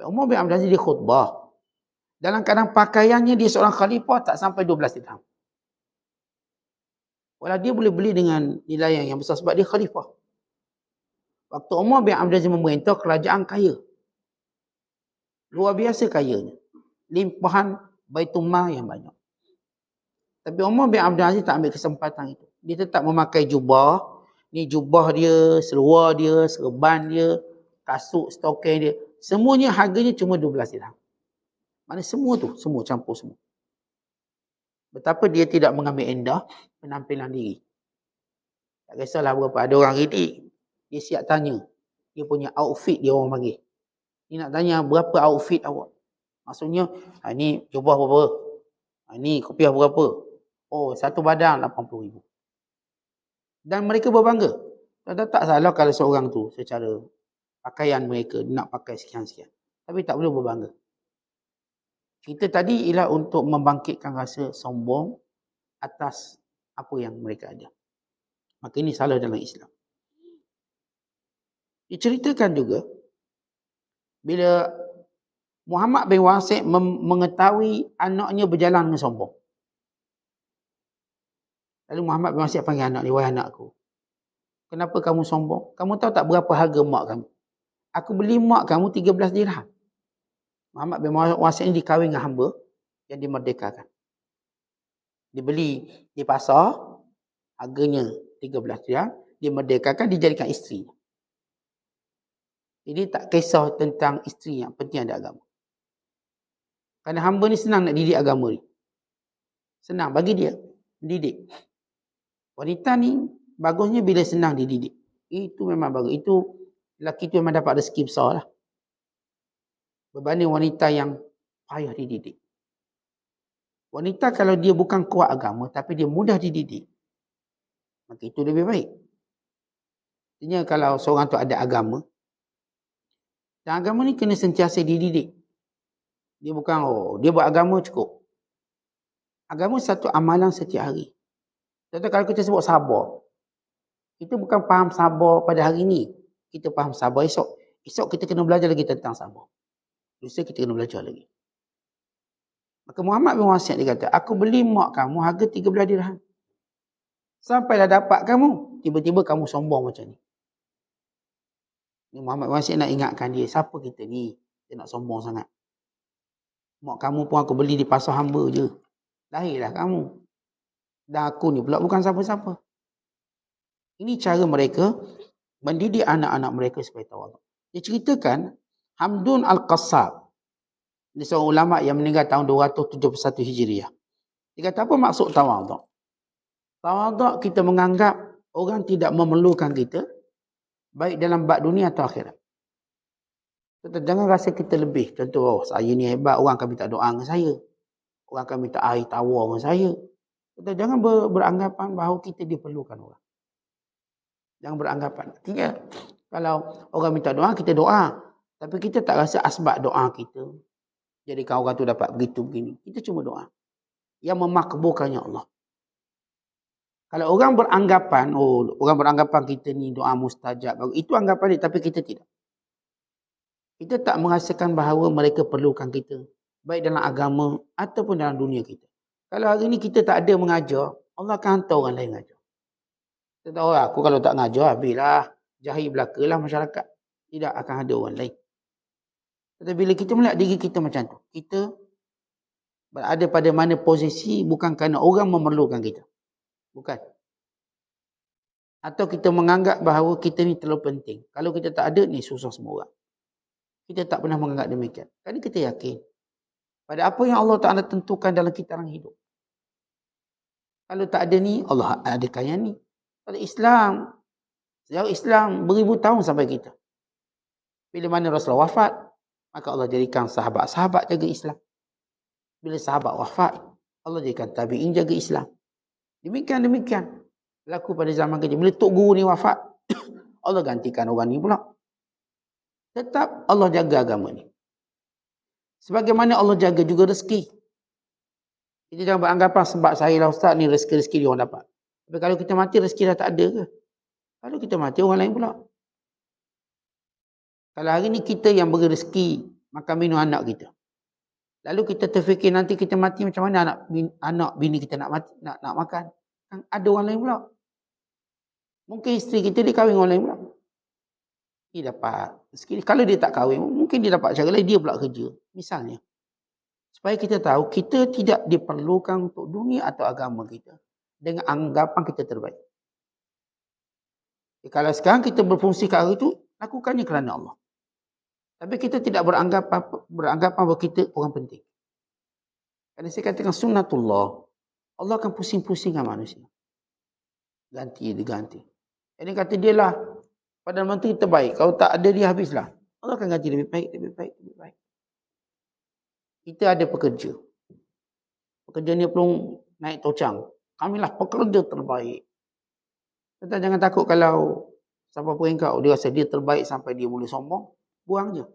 Speaker 1: Umar bin Abdul Aziz dia khutbah. Dalam keadaan pakaiannya dia seorang khalifah tak sampai 12 dirham. Walau dia boleh beli dengan nilai yang besar sebab dia khalifah. Waktu Umar bin Abdul Aziz memerintah, kerajaan kaya. Luar biasa kayanya. Limpahan Baitul Mal yang banyak. Tapi Umar bin Abdul Aziz tak ambil kesempatan itu. Dia tetap memakai jubah. Ni jubah dia, seluar dia, serban dia, kasut, stoking dia. Semuanya harganya cuma 12 dirham. Mana semua tu, semua campur semua. Betapa dia tidak mengambil endah penampilan diri. Tak kisahlah berapa. Ada orang ready, dia siap tanya. Dia punya outfit dia orang panggil. Dia nak tanya berapa outfit awak. Maksudnya, ni jubah berapa? Ni kopiah berapa? Oh, satu badang 80,000. Dan mereka berbangga. Tak salah kalau seorang tu secara pakaian mereka nak pakai sekian-sekian. Tapi tak boleh berbangga. Kita tadi ialah untuk membangkitkan rasa sombong atas apa yang mereka ada. Maka ini salah dalam Islam. Diceritakan juga bila Muhammad bin Wasi' mengetahui anaknya berjalan dengan sombong. Lalu Muhammad bin Wasi' panggil anak ni, wahai anakku, kenapa kamu sombong? Kamu tahu tak berapa harga mak kamu? Aku beli mak kamu 13 dirham. Muhammad bin Wasi' ni dikahwin dengan hamba yang dimerdekakan. Dibeli di pasar, harganya 13 dirham, dimerdekakan, dijadikan isteri. Jadi tak kisah tentang isteri, yang penting ada agama. Kerana hamba ni senang nak didik agama ni. Senang bagi dia mendidik. Wanita ni bagusnya bila senang dididik. Itu memang bagus. Itu lelaki tu memang dapat rezeki besar lah. Berbanding wanita yang payah dididik. Wanita kalau dia bukan kuat agama tapi dia mudah dididik, maka itu lebih baik. Artinya kalau seorang tu ada agama, dan agama ni kena sentiasa dididik. Dia bukan, dia buat agama cukup. Agama satu amalan setiap hari. Contoh kalau kita sebut sabar. Kita bukan faham sabar pada hari ni. Kita faham sabar esok. Esok kita kena belajar lagi tentang sabar. Lusa kita kena belajar lagi. Maka Muhammad bin Wasi' dia kata, aku beli mak kamu harga 13 dirham. Sampailah dapat kamu, tiba-tiba kamu sombong macam ni. Ni Muhammad bin Wasi' nak ingatkan dia, siapa kita ni? Dia nak sombong sangat. Mak kamu pun aku beli di pasar hamba je. Lahirlah kamu. Dan aku ni pula bukan siapa-siapa. Ini cara mereka mendidik anak-anak mereka supaya tawaduk. Dia ceritakan Hamdun Al-Qassab. Ini seorang ulama yang meninggal tahun 271 Hijriah. Dia kata apa maksud tawaduk? Tawaduk kita menganggap orang tidak memerlukan kita baik dalam bab dunia atau akhirat. Jangan rasa kita lebih. Contoh, saya ni hebat, orang akan minta doa dengan saya. Orang akan minta air tawar dengan saya. Jangan beranggapan bahawa kita diperlukan orang. Jangan beranggapan. Artinya, kalau orang minta doa, kita doa. Tapi kita tak rasa asbab doa kita. Jadi kalau orang tu dapat begitu begini. Kita cuma doa. Yang memakbulkannya Allah. Kalau orang beranggapan kita ni doa mustajab. Itu anggapan dia, tapi kita tidak. Kita tak merasakan bahawa mereka perlukan kita. Baik dalam agama ataupun dalam dunia kita. Kalau hari ni kita tak ada mengajar, Allah akan hantar orang lain mengajar. Kita tahu aku kalau tak mengajar, habislah. Jahil belakalah masyarakat. Tidak akan ada orang lain. Tetapi bila kita melihat diri kita macam tu, kita berada pada mana posisi bukan kerana orang memerlukan kita. Bukan. Atau kita menganggap bahawa kita ni terlalu penting. Kalau kita tak ada, ni susah semua orang. Kita tak pernah menganggap demikian. Kerana kita yakin pada apa yang Allah Ta'ala tentukan dalam kita orang hidup. Kalau tak ada ni, Allah adakan yang ni. Pada Islam, sejarah Islam beribu tahun sampai kita. Bila mana Rasulullah wafat, maka Allah jadikan sahabat-sahabat jaga Islam. Bila sahabat wafat, Allah jadikan tabi'in jaga Islam. Demikian. Berlaku pada zaman kerja. Bila Tok Guru ni wafat, Allah gantikan orang ni pula. Tetap Allah jaga agama ni. Sebagaimana Allah jaga juga rezeki. Kita jangan beranggapan sebab saya lah ustaz ni rezeki dia orang dapat. Tapi kalau kita mati rezeki dah tak ada ke? Kalau kita mati orang lain pula. Kalau hari ni kita yang beri rezeki makan minum anak kita. Lalu kita terfikir nanti kita mati macam mana anak bini kita nak makan. Kan ada orang lain pula. Mungkin isteri kita dia kahwin orang lain pula. Dia dapat rezeki. Kalau dia tak kahwin, mungkin dia dapat cara lain, dia pula kerja. Misalnya. Supaya kita tahu, kita tidak diperlukan untuk dunia atau agama kita. Dengan anggapan kita terbaik. Kalau sekarang kita berfungsi ke arah itu, lakukannya kerana Allah. Tapi kita tidak beranggapan bahawa kita orang penting. Kerana saya katakan sunnatullah. Allah akan pusing-pusingkan manusia. Ganti. Jadi kata dia lah, Perdana Menteri terbaik. Kalau tak ada dia habislah. Allah akan ganti lebih baik. Kita ada pekerja. Pekerja ni perlu naik tocang. Kamilah pekerja terbaik. Kita jangan takut kalau siapa peringkat dia rasa dia terbaik sampai dia mula sombong. Buang je.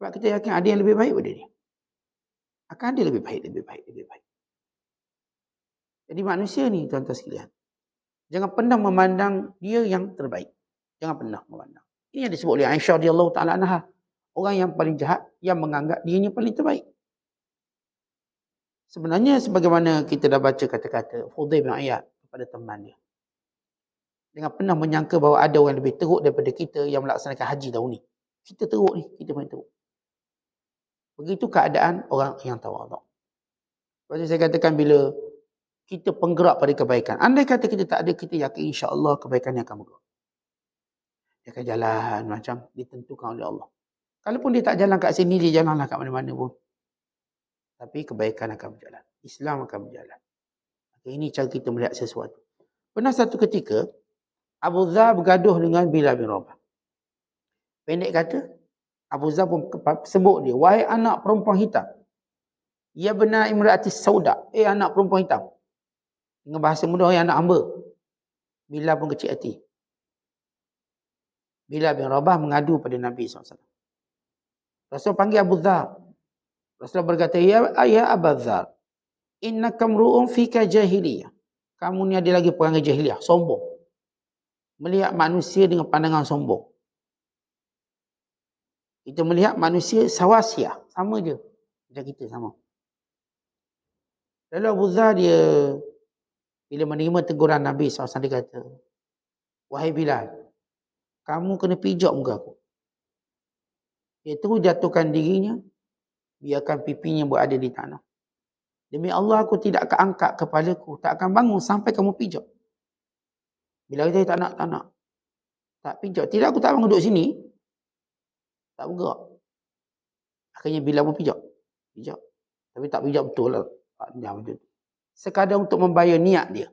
Speaker 1: Sebab kita yakin ada yang lebih baik pada dia. Akan ada lebih baik. Jadi manusia ni tuan-tuan sekalian. Jangan pernah memandang dia yang terbaik. Jangan pernah memandang. Ini yang disebut oleh Aisyah radhiyallahu ta'ala anha. Orang yang paling jahat yang menganggap dirinya paling terbaik. Sebenarnya sebagaimana kita dah baca kata-kata Fudail bin Iyad kepada teman dia. Dengan pernah menyangka bahawa ada orang lebih teruk daripada kita yang melaksanakan haji tahun ni. Kita teruk ni, kita paling teruk. Begitu keadaan orang yang tawaduk. Seperti saya katakan bila kita penggerak pada kebaikan. Andai kata kita tak ada, kita yakin insya-Allah kebaikan yang akan bergerak. Dia akan jalan macam ditentukan oleh Allah. Kalaupun dia tak jalan kat sini, dia jalanlah kat mana-mana pun. Tapi kebaikan akan berjalan. Islam akan berjalan. Ini cara kita melihat sesuatu. Pernah satu ketika, Abu Dhar bergaduh dengan Bilal bin Rabah. Pendek kata, Abu Dhar pun sebut dia, wahai anak perempuan hitam. Ya benar imra'atis sauda. Anak perempuan hitam. Dengan bahasa mudah, anak hamba. Bilal pun kecil hati. Bilal bin Rabah mengadu pada Nabi SAW. Rasul panggil Abu Dhar. Rasul berkata, ya Abu Dhar, innaka mru'un fika jahiliyah. Kamu ni ada lagi perangai jahiliyah, sombong. Melihat manusia dengan pandangan sombong. Kita melihat manusia sawasiah, sama je. Macam kita sama. Lalu Abu Dhar dia, bila menerima teguran Nabi SAW, dia kata, wahai Bilal, kamu kena pijak muka aku. Dia terus jatuhkan dirinya, biarkan pipinya berada di tanah. Demi Allah, aku tidak akan angkat kepalaku, tak akan bangun sampai kamu pijak. Bila dia tak nak. Tak pijak. Tidak, aku tak bangun duduk sini. Tak bergerak. Akhirnya bila pun pijak. Tapi tak pijak betul lah. Sekadar untuk membayar niat dia.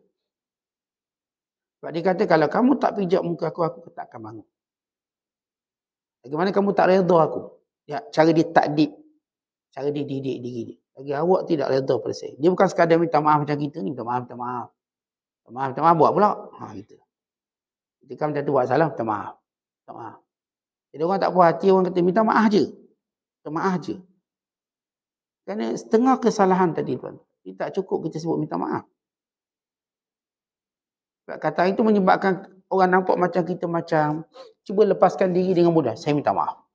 Speaker 1: Sebab dia kata, kalau kamu tak pijak muka aku tak akan bangun. Bagaimana kamu tak redha aku? Ya, cara dia takdib. Cara dia didik diri dia. Bagi awak tidak redha pada saya. Dia bukan sekadar minta maaf macam kita ni. Minta maaf. Buat pula. Gitu. Ketika macam tu buat salah, minta maaf. Minta maaf. Jadi orang tak puas hati, orang kata minta maaf je. Minta maaf je. Kerana setengah kesalahan tadi tuan. Dia tak cukup kita sebut minta maaf. Kata itu menyebabkan orang nampak macam kita macam cuba lepaskan diri dengan mudah. Saya minta maaf.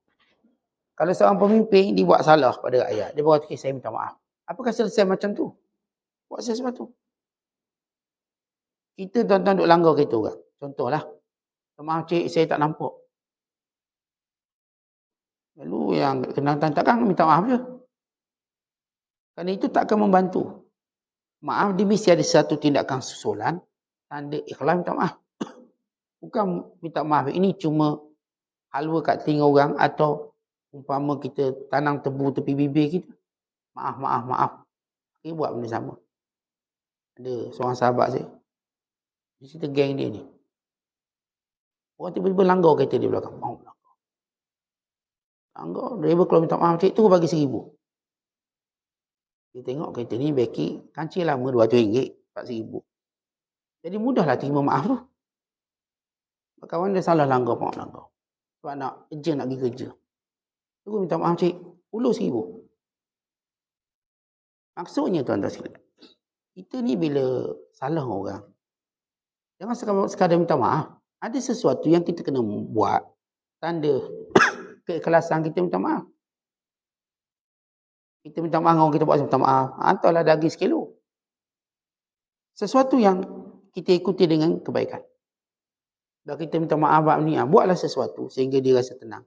Speaker 1: Kalau seorang pemimpin, dia buat salah pada rakyat. Dia berkata, okay, saya minta maaf. Apakah selesai macam tu? Buat sesuatu. Kita tuan-tuan duk langgar kereta orang. Contohlah. Maaf cik, saya tak nampak. Lalu yang kena tantakan minta maaf je. Kerana itu tak akan membantu. Maaf dia mesti ada satu tindakan susulan. Tanda ikhlas minta maaf. Bukan minta maaf ini cuma halwa kat telinga orang atau umpama kita tanam tebu tepi bibir kita. Maaf, maaf, maaf. Dia buat benda sama. Ada seorang sahabat saya. Dia cerita geng dia ni. Orang tiba-tiba langgar kereta di belakang. Mau langgar. Langgar. Driver kalau minta maaf cik tu bagi RM1,000. Dia tengok kereta ni beki. Kancil lama RM200. RM4,000. Jadi mudahlah terima maaf tu. Kawan dia salah langgar, maaf langgar. Sebab nak kerja, nak pergi kerja. Terus minta maaf cik. Ulur RM1,000. Maksudnya tuan-tuan sekalian. Kita ni bila salah orang. Jangan sekadar minta maaf. Ada sesuatu yang kita kena buat. Tanda keikhlasan kita minta maaf. Kita minta maaf, orang kita buat minta maaf. Hantarlah daging sekilo. Sesuatu yang kita ikuti dengan kebaikan. Kalau kita minta maaf ni, buatlah sesuatu sehingga dia rasa tenang.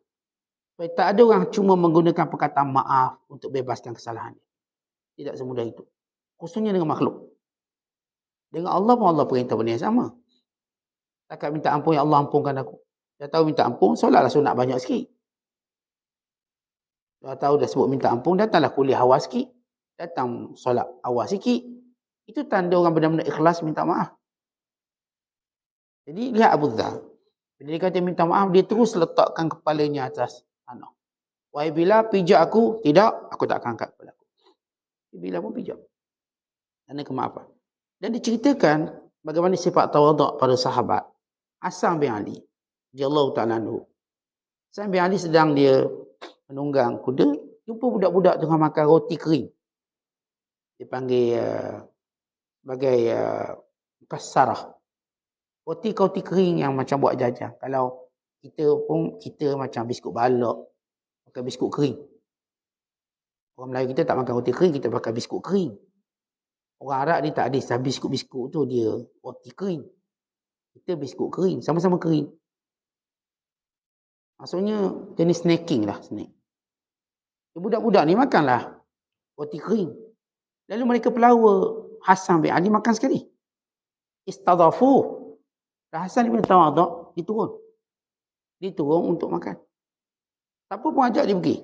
Speaker 1: Supaya tak ada orang cuma menggunakan perkataan maaf untuk bebaskan kesalahan. Tidak semudah itu. Khususnya dengan makhluk. Dengan Allah pun Allah perintah benda yang sama. Takat minta ampun, ya Allah ampunkan aku. Dah tahu minta ampun, solatlah sunat banyak sikit. Dah tahu dah sebut minta ampun, datanglah kuliah awal sikit. Datang solat awal sikit. Itu tanda orang benar-benar ikhlas minta maaf. Jadi lihat Abu Dhar. Bila dia kata minta maaf, dia terus letakkan kepalanya atas tanah. Wahai Bilal, pijak aku. Tidak, aku tak akan angkat kepala aku. Bilal pun pijak. Kerana kemaafan. Dan diceritakan bagaimana sifat tawaduk pada sahabat. Hasan bin Ali. Radhiyallahu ta'ala anhu. Hasan bin Ali sedang dia menunggang kuda. Jumpa budak-budak tengah makan roti kering. Dia panggil sebagai kasarah. Roti kering yang macam buat jajan. Kalau kita macam biskut balok. Pakai biskut kering. Orang Melayu kita tak makan roti kering, kita pakai biskut kering. Orang Arab dia tak ada biskut-biskut tu, dia roti kering. Kita biskut kering, sama-sama kering. Maksudnya jenis snacking lah, snack. Budak-budak ni makanlah roti kering. Lalu mereka pelawa Hasan bin Ali makan sekali. Istadafu. Hasan bin Tawaduk diturun. Diturun untuk makan. Siapa pun ajak dia pergi.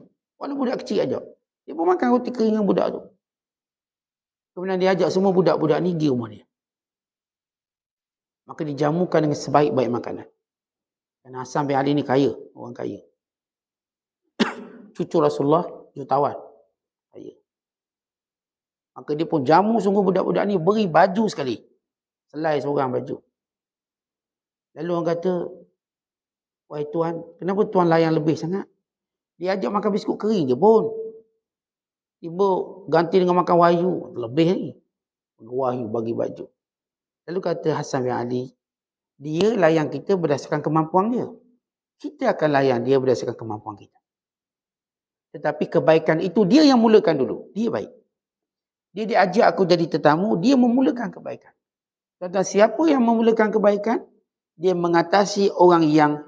Speaker 1: Walaupun budak kecil ajak. Dia pun makan roti kering dengan budak tu. Kemudian dia ajak semua budak-budak ni pergi rumah dia. Maka dijamukan dengan sebaik-baik makanan. Dan Hasan bin Ali ni kaya. Orang kaya. Cucu Rasulullah, jutawan. Kaya. Maka dia pun jamu sungguh budak-budak ni, beri baju sekali. Selai seorang baju. Lalu orang kata, wahai tuan, kenapa tuan layan lebih sangat? Dia ajak makan biskut kering je pun. Tiba ganti dengan makan wahyu. Lebih ni. Wahyu bagi baju. Lalu kata Hasan bin Ali, dia layan kita berdasarkan kemampuan dia. Kita akan layan dia berdasarkan kemampuan kita. Tetapi kebaikan itu dia yang mulakan dulu. Dia baik. Dia diajak aku jadi tetamu, dia memulakan kebaikan. Tentang siapa yang memulakan kebaikan, dia mengatasi orang yang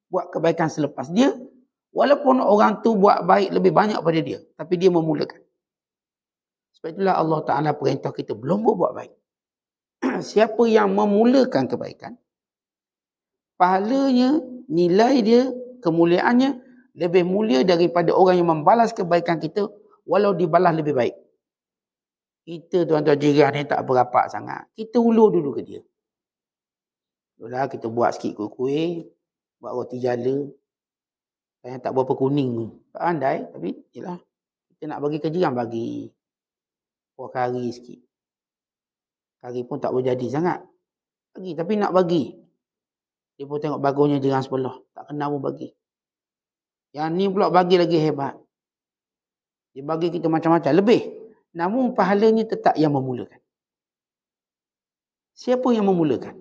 Speaker 1: buat kebaikan selepas dia. Walaupun orang tu buat baik lebih banyak pada dia. Tapi dia memulakan. Sebab itulah Allah Ta'ala perintah kita belum berbuat baik. Siapa yang memulakan kebaikan, pahalanya, nilai dia, kemuliaannya lebih mulia daripada orang yang membalas kebaikan kita walau dibalas lebih baik. Kita tuan-tuan jiran ni tak berapak sangat. Kita ulur dulu ke dia. Itulah kita buat sikit kuih-kuih, buat roti jala. Yang tak berapa kuning ni. Tak pandai, tapi yelah. Kita nak bagi ke jiran, bagi kuah kari sikit. Kari pun tak berjadi sangat. Bagi, tapi nak bagi. Dia pun tengok bagusnya jiran sebelah. Tak kenal pun bagi. Yang ni pula bagi lagi hebat. Dia bagi kita macam-macam. Lebih. Namun pahalanya tetap yang memulakan. Siapa yang memulakan?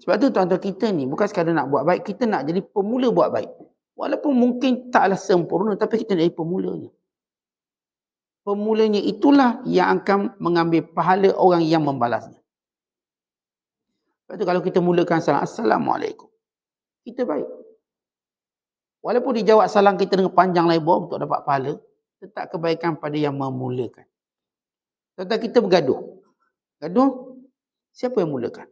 Speaker 1: Sebab tu tuan-tuan kita ni bukan sekadar nak buat baik. Kita nak jadi pemula buat baik. Walaupun mungkin taklah sempurna. Tapi kita nak jadi pemulanya. Pemulanya itulah yang akan mengambil pahala orang yang membalasnya. Sebab tu kalau kita mulakan salam. Assalamualaikum. Kita baik. Walaupun dijawab salam kita dengan panjang lebar untuk dapat pahala, tetap kebaikan pada yang memulakan. Tuan-tuan kita bergaduh. Gaduh, siapa yang mulakan?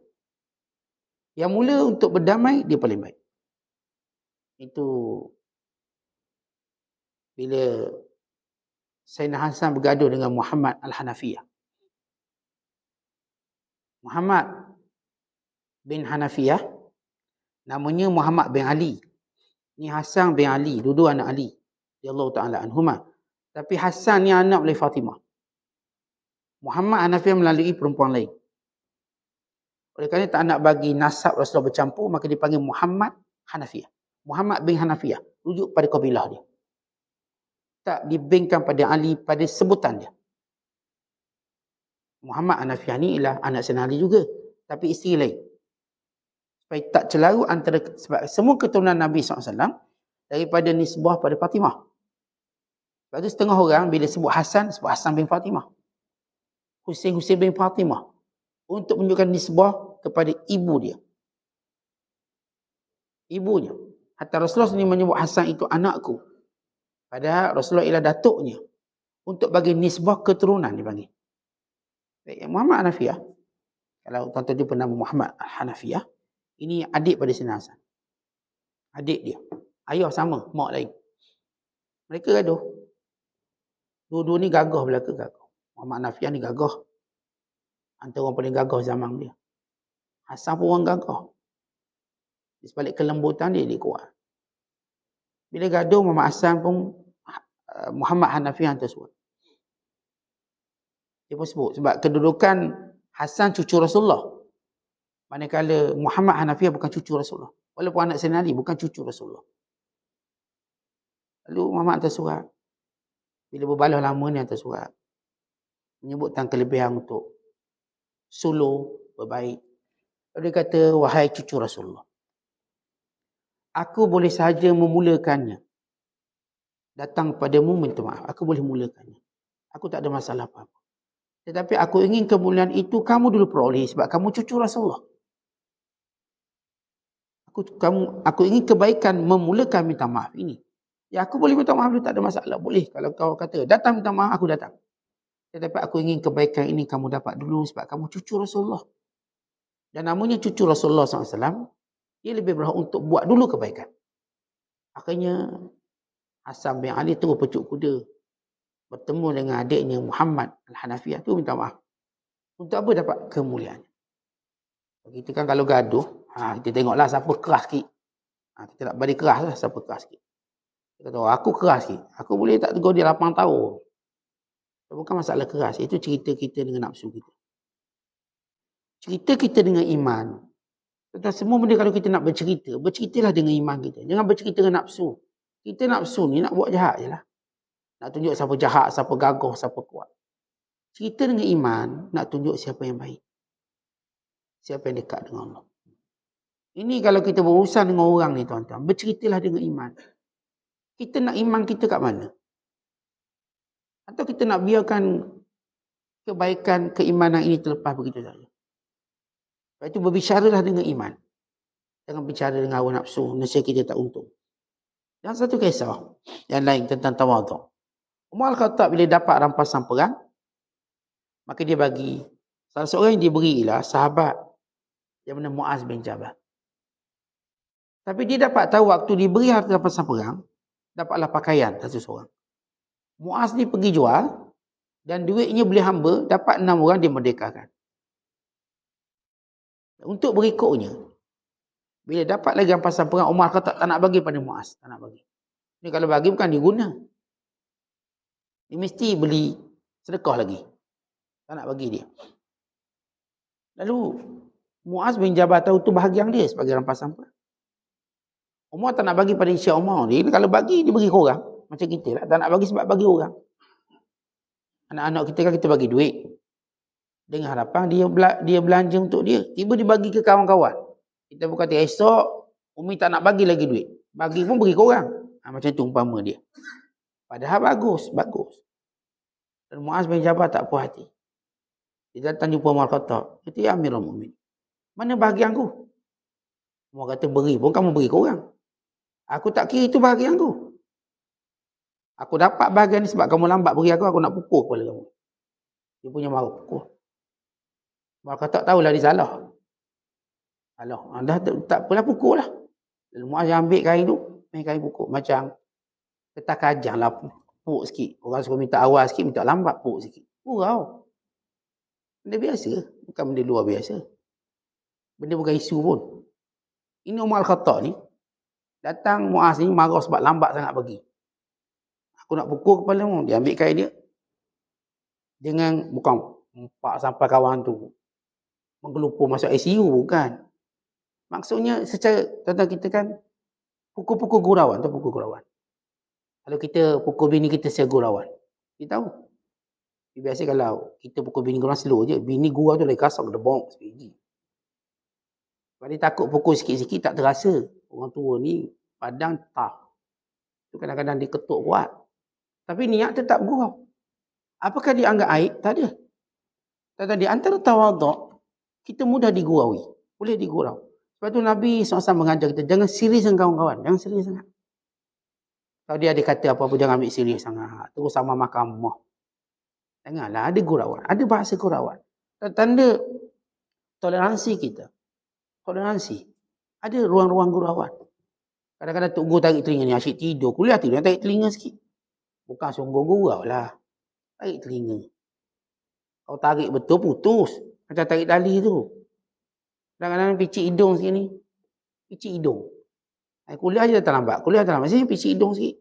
Speaker 1: Yang mula untuk berdamai, dia paling baik. Itu bila Sayyidina Hasan bergaduh dengan Muhammad Al-Hanafiyah. Muhammad bin Hanafiyah, namanya Muhammad bin Ali. Ni Hasan bin Ali, dua-dua anak Ali. radhiyallahu ta'ala anhuma. Tapi Hasan ni anak oleh Fatimah. Muhammad Hanafiyah melalui perempuan lain. Oleh kerana tak nak bagi nasab Rasulullah bercampur, maka dipanggil Muhammad Hanafiyah. Muhammad bin Hanafiyah. Rujuk pada kabilah dia. Tak dibingkan pada Ali pada sebutan dia. Muhammad Hanafiyah ni ialah anak Sayyidina Ali juga. Tapi isteri lain. Supaya tak celaru antara, sebab semua keturunan Nabi SAW daripada nisbah pada Fatimah. Sebab tu setengah orang bila sebut Hasan bin Fatimah. Husain bin Fatimah. Untuk menunjukkan nisbah kepada ibu dia. Ibunya. Hatta Rasulullah sendiri menyebut Hasan itu anakku. Padahal Rasulullah ialah datuknya. Untuk bagi nisbah keturunan dipanggil. Muhammad Hanafiyah. Kalau tuan-tuan jumpa nama Muhammad Hanafiyah. Ini adik pada Sayyidina Hasan. Adik dia. Ayah sama, mak lain. Mereka gaduh. Dua-dua ni gagah belaka gagah. Muhammad Hanafiyah ni gagah. Antara orang paling gagah zaman dia. Hasan pun orang gagah. Di sebalik kelembutan dia, dia kuat. Bila gaduh, Muhammad Hasan pun Muhammad Hanafiyah hantar surat. Dia pun sebut. Sebab kedudukan Hasan cucu Rasulullah. Manakala Muhammad Hanafiyah bukan cucu Rasulullah. Walaupun anak Sayyidina Ali bukan cucu Rasulullah. Lalu Muhammad hantar surat. Bila berbalah lama ni hantar surat. Menyebutkan kelebihan untuk suluh, berbaik. Lalu dia kata, wahai cucu Rasulullah. Aku boleh sahaja memulakannya. Datang padamu minta maaf. Aku boleh mulakannya. Aku tak ada masalah apa-apa. Tetapi aku ingin kemuliaan itu kamu dulu peroleh. Sebab kamu cucu Rasulullah. Aku ingin kebaikan memulakan minta maaf ini. Ya aku boleh minta maaf, tak ada masalah. Boleh. Kalau kau kata datang minta maaf, aku datang. Tetapi aku ingin kebaikan ini kamu dapat dulu sebab kamu cucu Rasulullah. Dan namanya cucu Rasulullah SAW, dia lebih berhak untuk buat dulu kebaikan. Akhirnya, Hasan bin Ali terus pecuk kuda. Bertemu dengan adiknya Muhammad Al-Hanafiyah tu minta maaf. Untuk apa dapat kemuliaan? Kita kan kalau gaduh, kita tengoklah siapa keras sikit. Kita nak bagi keras lah siapa keras sikit. Kita kata, aku keras sikit. Aku boleh tak tegur dia 8 tahun. Bukan masalah keras. Itu cerita kita dengan nafsu kita. Cerita kita dengan iman. Tentang semua benda kalau kita nak bercerita, berceritalah dengan iman kita. Jangan bercerita dengan nafsu. Kita nafsu ni nak buat jahat je lah. Nak tunjuk siapa jahat, siapa gagah, siapa kuat. Cerita dengan iman, nak tunjuk siapa yang baik. Siapa yang dekat dengan Allah. Ini kalau kita berurusan dengan orang ni tuan-tuan, berceritalah dengan iman. Kita nak iman kita kat mana? Atau kita nak biarkan kebaikan, keimanan ini terlepas begitu saja. Sebab itu berbicaralah dengan iman. Jangan bicara dengan hawa nafsu, nescaya kita tak untung. Dan satu kisah yang lain tentang tawaduk. Umar Al-Khattab bila dapat rampasan perang, maka dia bagi salah seorang yang diberilah sahabat yang bernama Muaz bin Jabal. Tapi dia dapat tahu waktu diberi harta rampasan perang, dapatlah pakaian satu seorang. Muaz ni pergi jual dan duitnya beli hamba, dapat 6 orang dia merdekakan. Untuk berikutnya, bila dapat lagi rampasan perang, Umar kata tak nak bagi pada Muaz, tak nak bagi. Ni kalau bagi bukan diguna. Dia mesti beli sedekah lagi. Tak nak bagi dia. Lalu Muaz bin Jabal tahu tu bahagian dia sebagai rampasan perang. Umar tak nak bagi pada Isya Umar. Dia kalau bagi, dia bagi korang. Macam kita lah. Tak nak bagi sebab bagi orang. Anak-anak kita kan kita bagi duit. Dengan harapan dia belanja untuk dia. Tiba dia bagi ke kawan-kawan. Kita pun kata esok, Umi tak nak bagi lagi duit. Bagi pun bagi korang. Macam tu umpama dia. Padahal bagus. Dan Muaz bin Jabal tak puas hati. Dia datang jumpa Umar Khattab. Kata, ya Amirul Mukminin, mana bahagian aku? Umar kata, beri pun kamu beri korang. Aku tak kira itu bahagian aku. Aku dapat bahagian ni sebab kamu lambat beri aku nak pukul kepala kamu. Dia punya marah pukul. Umar Khattab tahulah dia salah. Dah tak apalah pukul lah. Lalu Muaz ambil kain tu, main kain pukul. Macam kita kajang lah, puk sikit. Orang suruh minta awal sikit, minta lambat, puk sikit. Wow. Benda biasa. Bukan benda luar biasa. Benda bukan isu pun. Ini Umar Khattab ni. Datang Muaz ni marah sebab lambat sangat bagi. Aku nak pukul kepala mu. Dia ambil kain dia. Dengan bukan empak sampai kawan tu menggelupur masuk ICU. Bukan. Maksudnya secara tentang kita kan pukul-pukul gurauan tu pukul gurauan. Kalau kita pukul bini kita secara gurauan. Kita tahu. Biasa kalau kita pukul bini korang slow je. Bini gurau tu lagi kasar kena bom sebiji. Sebab dia takut pukul sikit-sikit tak terasa. Orang tua ni padang tah. Tu kadang-kadang dia ketuk kuat. Tapi niat tetap gurau. Apakah dia anggap aib? Tak ada. Di antara tawaduk, kita mudah diguraui. Boleh digurau. Sebab tu Nabi SAW mengajar kita, jangan serius dengan kawan-kawan. Jangan serius sangat. Kalau dia ada kata apa-apa, jangan ambil serius sangat. Terus sama mahkamah. Janganlah, ada gurauan. Ada bahasa gurauan. Tanda toleransi kita. Toleransi. Ada ruang-ruang gurauan. Kadang-kadang Tok Guru tarik telinga ni, asyik tidur. Kuliah tidur, tarik telinga sikit. Bukan sungguh gurau lah. Tarik telinga. Kalau tarik betul, putus. Macam tarik tali tu. Kadang-kadang picit hidung sikit ni. Picit hidung. Kuliah je datang lambat. Saya picit hidung sikit.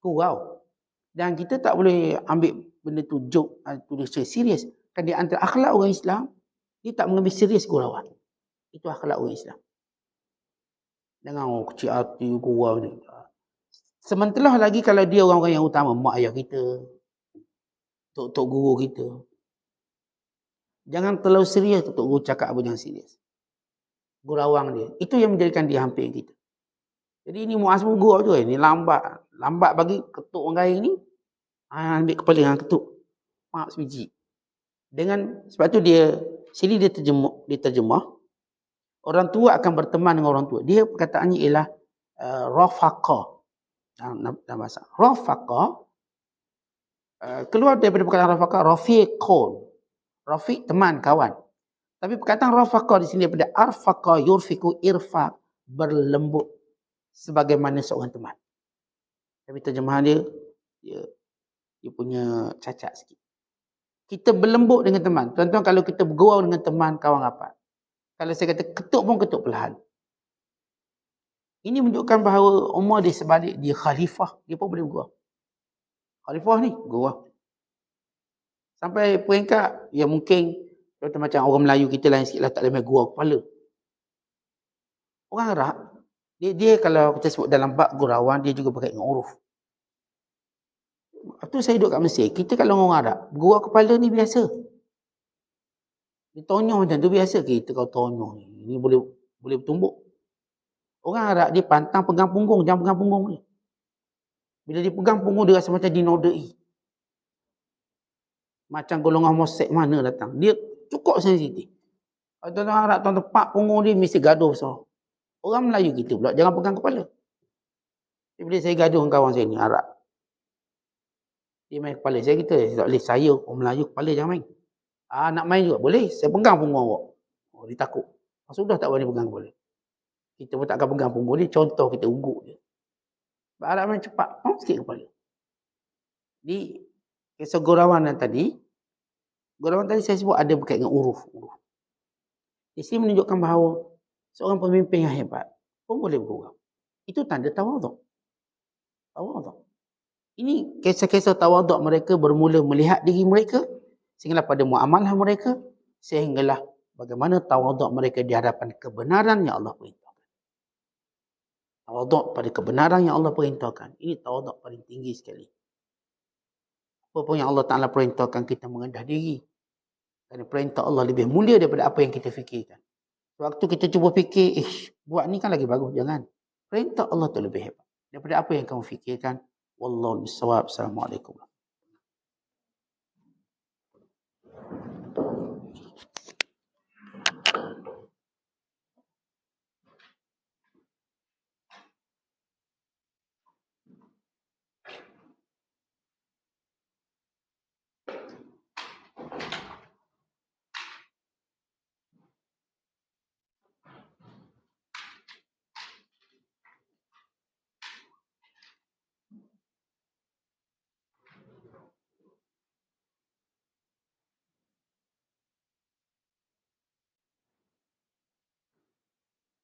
Speaker 1: Gurau. Dan kita tak boleh ambil benda tu joke, tulis serius. Kan di antara akhlak orang Islam, dia tak mengambil serius gurauan. Itu akhlak orang Islam. Jangan kecil hati, gurau ni. Sementara lagi kalau dia orang-orang yang utama, mak ayah kita, tok guru kita. Jangan terlalu serius tok guru cakap apa, jangan serius. Gurauan dia. Itu yang menjadikan dia hampir kita. Jadi ini Muaz pun gurau tu. Ini lambat. Lambat bagi ketuk orang lain ni. Ambil kepala dengan ketuk. Maaf sebiji. Sebab tu sini dia terjemah. Orang tua akan berteman dengan orang tua. Dia perkataannya ialah rafaqah. Dalam bahasa. Rafaqah. Keluar daripada perkataan rafaqah, rafiqun. Rafiq, teman, kawan. Tapi perkataan rafaqah di sini daripada arfaqah, yurfiqu, irfaq, berlembut. Sebagaimana seorang teman. Tapi terjemahan dia punya cacat sikit. Kita berlembut dengan teman. Tuan-tuan, kalau kita bergurau dengan teman, kawan rapat. Kalau saya kata ketuk pun ketuk perlahan. Ini menunjukkan bahawa Umar dia sebalik, dia khalifah. Dia pun boleh bergurau. Khalifah ni, gurau. Sampai peringkat, ya mungkin, macam orang Melayu kita lain sikit lah, tak boleh gurau kepala. Orang Arab, dia kalau kita sebut dalam bab gurauan, dia juga berkait dengan uruf. Waktu saya duduk kat Mesir, kita kalau orang Arab, gurau kepala ni biasa. Dia tonyong macam tu biasa. Kita kalau tonyong ni boleh bertumbuk. Orang Arab dia pantang pegang punggung, jangan pegang punggung ni. Bila dia pegang punggung, dia rasa macam dinodai. Macam golongan mosek mana datang. Dia cukup sensitif. Kalau tuan-tuan Arab, tuan-tuan tepak punggung dia, mesti gaduh besar. Orang Melayu kita pula, jangan pegang kepala. Bila saya gaduh dengan kawan saya ni, Arab. Dia main kepala saya, kita tak boleh. Saya, orang Melayu, kepala jangan main. Nak main juga, boleh. Saya pegang punggung awak. Dia takut. Sudah tak boleh pegang kepala. Kita pun takkan pegang punggung dia, contoh kita uguk dia. Arab main cepat, sikit kepala. Di kisah gurauan tadi saya sebut ada berkait dengan uruf. Di sini menunjukkan bahawa seorang pemimpin yang hebat pun boleh bergurau. Itu tanda tawaduk. Ini kisah-kisah tawaduk mereka bermula melihat diri mereka, sehinggalah pada muamalah mereka, sehinggalah bagaimana tawaduk mereka di hadapan kebenaran yang Allah perintahkan. Tawaduk pada kebenaran yang Allah perintahkan. Ini tawaduk paling tinggi sekali. Apa pun yang Allah Ta'ala perintahkan, kita mengendah diri. Kerana perintah Allah lebih mulia daripada apa yang kita fikirkan. Waktu kita cuba fikir, buat ni kan lagi bagus. Jangan. Perintah Allah tu lebih hebat daripada apa yang kamu fikirkan. Wallahu a'lam bishawab. Assalamualaikum.